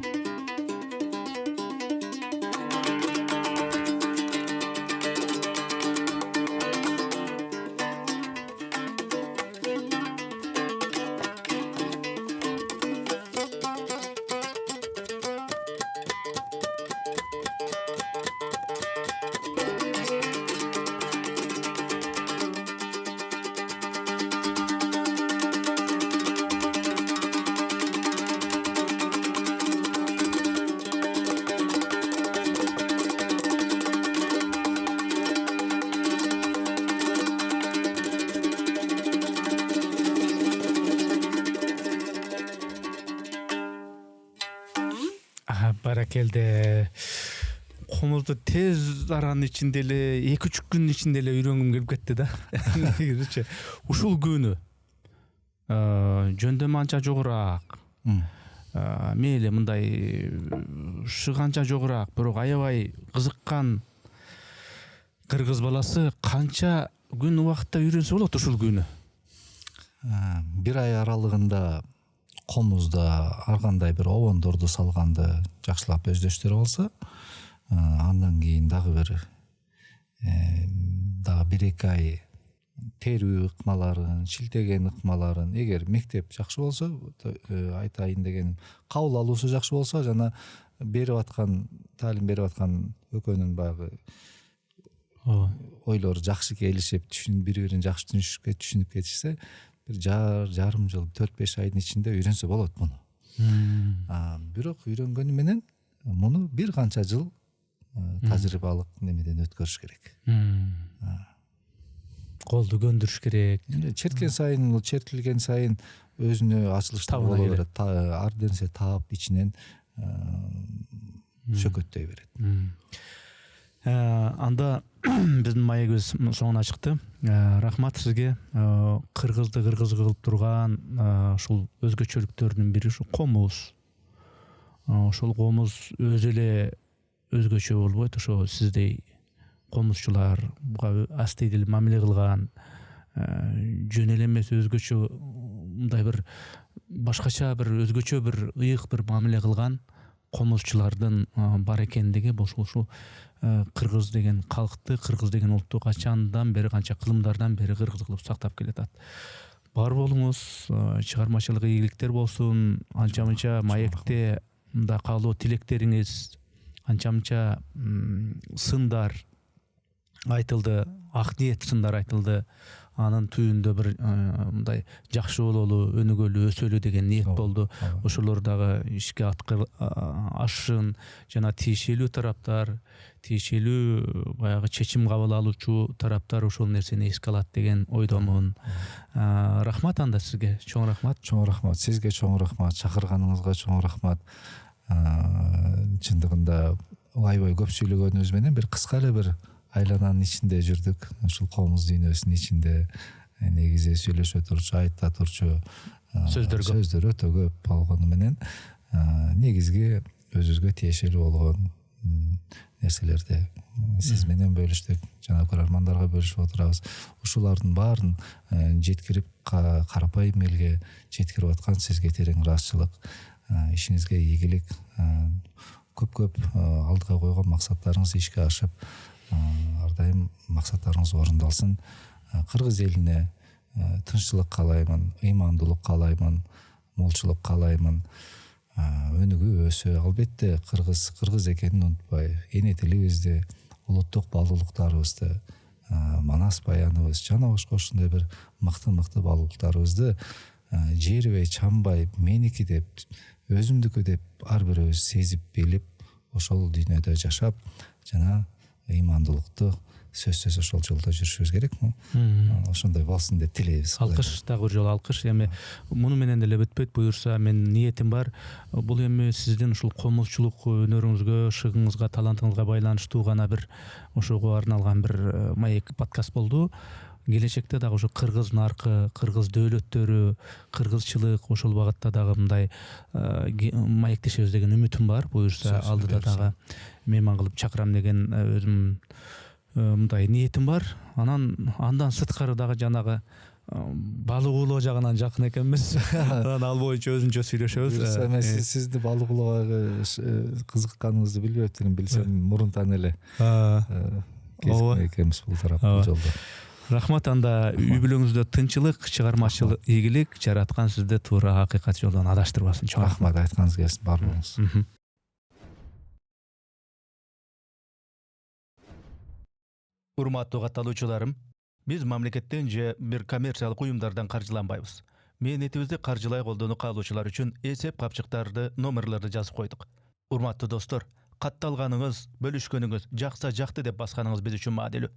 Баракелде. Комузду тез аранын ичинде эле 2-3 күнүн ичинде эле үйрөнгүм келип кетти да. Негизичи ушул күнү жөндөмү анча жогураак. Мейли мындай шыганча жогураак, бирок аябай кызыккан кыргыз баласы канча күн убакытта үйрөнсө болот ушул күнү? 1 ай аралыгында комузда ар кандай бир обондорду салганды жакшылап өздөштөрү болсо, андан кийин дагы 1-2 ай терүү ыкмаларын, шилтеген ыкмаларын, эгер мектеп жакшы болсо, айтайын дегеним, кабыл алуусу жакшы болсо, жана таалим берип аткан экөөнүн баягы ойлору жакшы келишип, бири-бирин жакшы түшүнүп кетишсе, bir жарым жыл 4-5 айдын ичинде үйрөнсө болот муну. Бирок үйрөнгөнү менен муну бир канча жыл тажрыйбалык немеден өткөрүш керек. Колду көндүрүш керек. Чертилген сайын өзүнө ачылыштар боло берет. Ар нерсе таап ичинен шөкөттөй берет. Анда биздин маегибиз соңуна чыкты. Рахмат сизге. Кыргызды кыргыз кылып турган ушул өзгөчөлүктөрдүн бири ушу комуз. Ошол комуз өзү эле өзгөчө болбойт. Ошо сиздей комузчулар буга астыйдыл мамиле кылган, жөн эле эмес өзгөчө мындай бир башкача бир өзгөчө бир ыйык бир мамиле кылган комузчулардын бар экендиги ушул кыргыз деген калкты, кыргыз деген улутту качандан бери, канча кылымдардан бери кыргыз кылып сактап келатат. Бар болуңуз, чыгармачылык ийгиликтер болсун, анча-мынча маекте мында каалоо тилектериңиз, анча-мынча сындар айтылды, ак ниет сындар айтылды. Анын түбүндө бир мындай жакшы бололу, өнүгөлү, өсөлү деген ниет болду. Ошолор дагы ишке ашышын, жана тиешелүү тараптар, тиешелүү баягы чечим кабыл алуучу тараптар ошол нерсени эске алат деген ойдомун. Рахмат анда сизге, чоң рахмат. Чоң рахмат, сизге чоң рахмат, чакырганыңызга чоң рахмат. Чындыгында аябай көп сүйлөгөнүбүз менен бир кыска эле бир айлананын ичинде жүрдүк. Ушул комуз дүйнөсүнүн ичинде негизи сүйлөшө турчу, айта турчу сөздөр өтө көп болгону менен негизги өзүбүзгө тиешелүү болгон нерселерди сиз менен бөлүштүк, жана көрөрмандарга бөлүшүп отурабыз. Ушулардын баарын жеткирип, карапайым элге жеткирип аткан сизге терең ыраазычылык, ишиңизге ийгилик, көп алдыга койгон максаттарыңыз ишке ашып, ар дайым максаттарыңыз орундалсын. Кыргыз элине тынччылык каалаймын, ыймандуулук каалаймын, молчулук каалаймын. Өнүгүү өсө, албетте кыргыз экенин унутпай, эне тилибизди, улуттук баалуулуктарыбызды, манас баяныбыз, жана башка ушундай бир мыкты баалуулуктарыбызды жерибей, чанбай, меники деп, өзүмдүкү деп ар бирибиз сезип билип, ошол дүйнөдө жашап, жана ыймандуулукту сөзсүз ошол жолдо жүрүшүбүз керекми? Ошондой болсун деп тилейбиз. Алкыш, дагы бир жолу алкыш. Эми муну менен деле бүтпөйт, буюрса мен ниетим бар. Бул эми сиздин ушул комузчулук өнөрүңүзгө, шыгыңызга, талантыңызга байланыштуу гана бир ошого арналган бир маек подкаст болду. Келечекте дагы ошо кыргыз наркы, кыргыз дөөлөттөрү, кыргызчылык ошол багытта дагы мындай маектешебиз деген үмүтүм бар. Буюрса алдыда дагы мейман кылып чакырам деген өзүм мындай ниетим бар. Андан сырткары дагы жанагы балык уулоо жагынан жакын экенбиз. Анан ал боюнча өзүнчө сүйлөшөбүз. Сизди балык уулоого кызыкканыңызды билбептирмин, билсем мурунтан эле экенбиз бул тарап жолдо. Рахмат, анда үй бүлөңүздө тынчылык, чыгармачыл ийгилик жараткан сизди туура акыйкат жолдон адаштырбасын. Чоң рахмат, айтканыңыз келсин, бар болуңуз. Урматтуу катталуучуларым, биз мамлекеттен же бир коммерциялык уюмдардан каржыланбайбыз. Мээнетибизди каржылай колдонуу каалоочулар үчүн эсеп капчыктарды, номерлерди жазып койдук. Урматтуу достор, катталганыңыз, бөлүшкөнүңүз, жакса жакты деп басканыңыз биз үчүн маанилүү.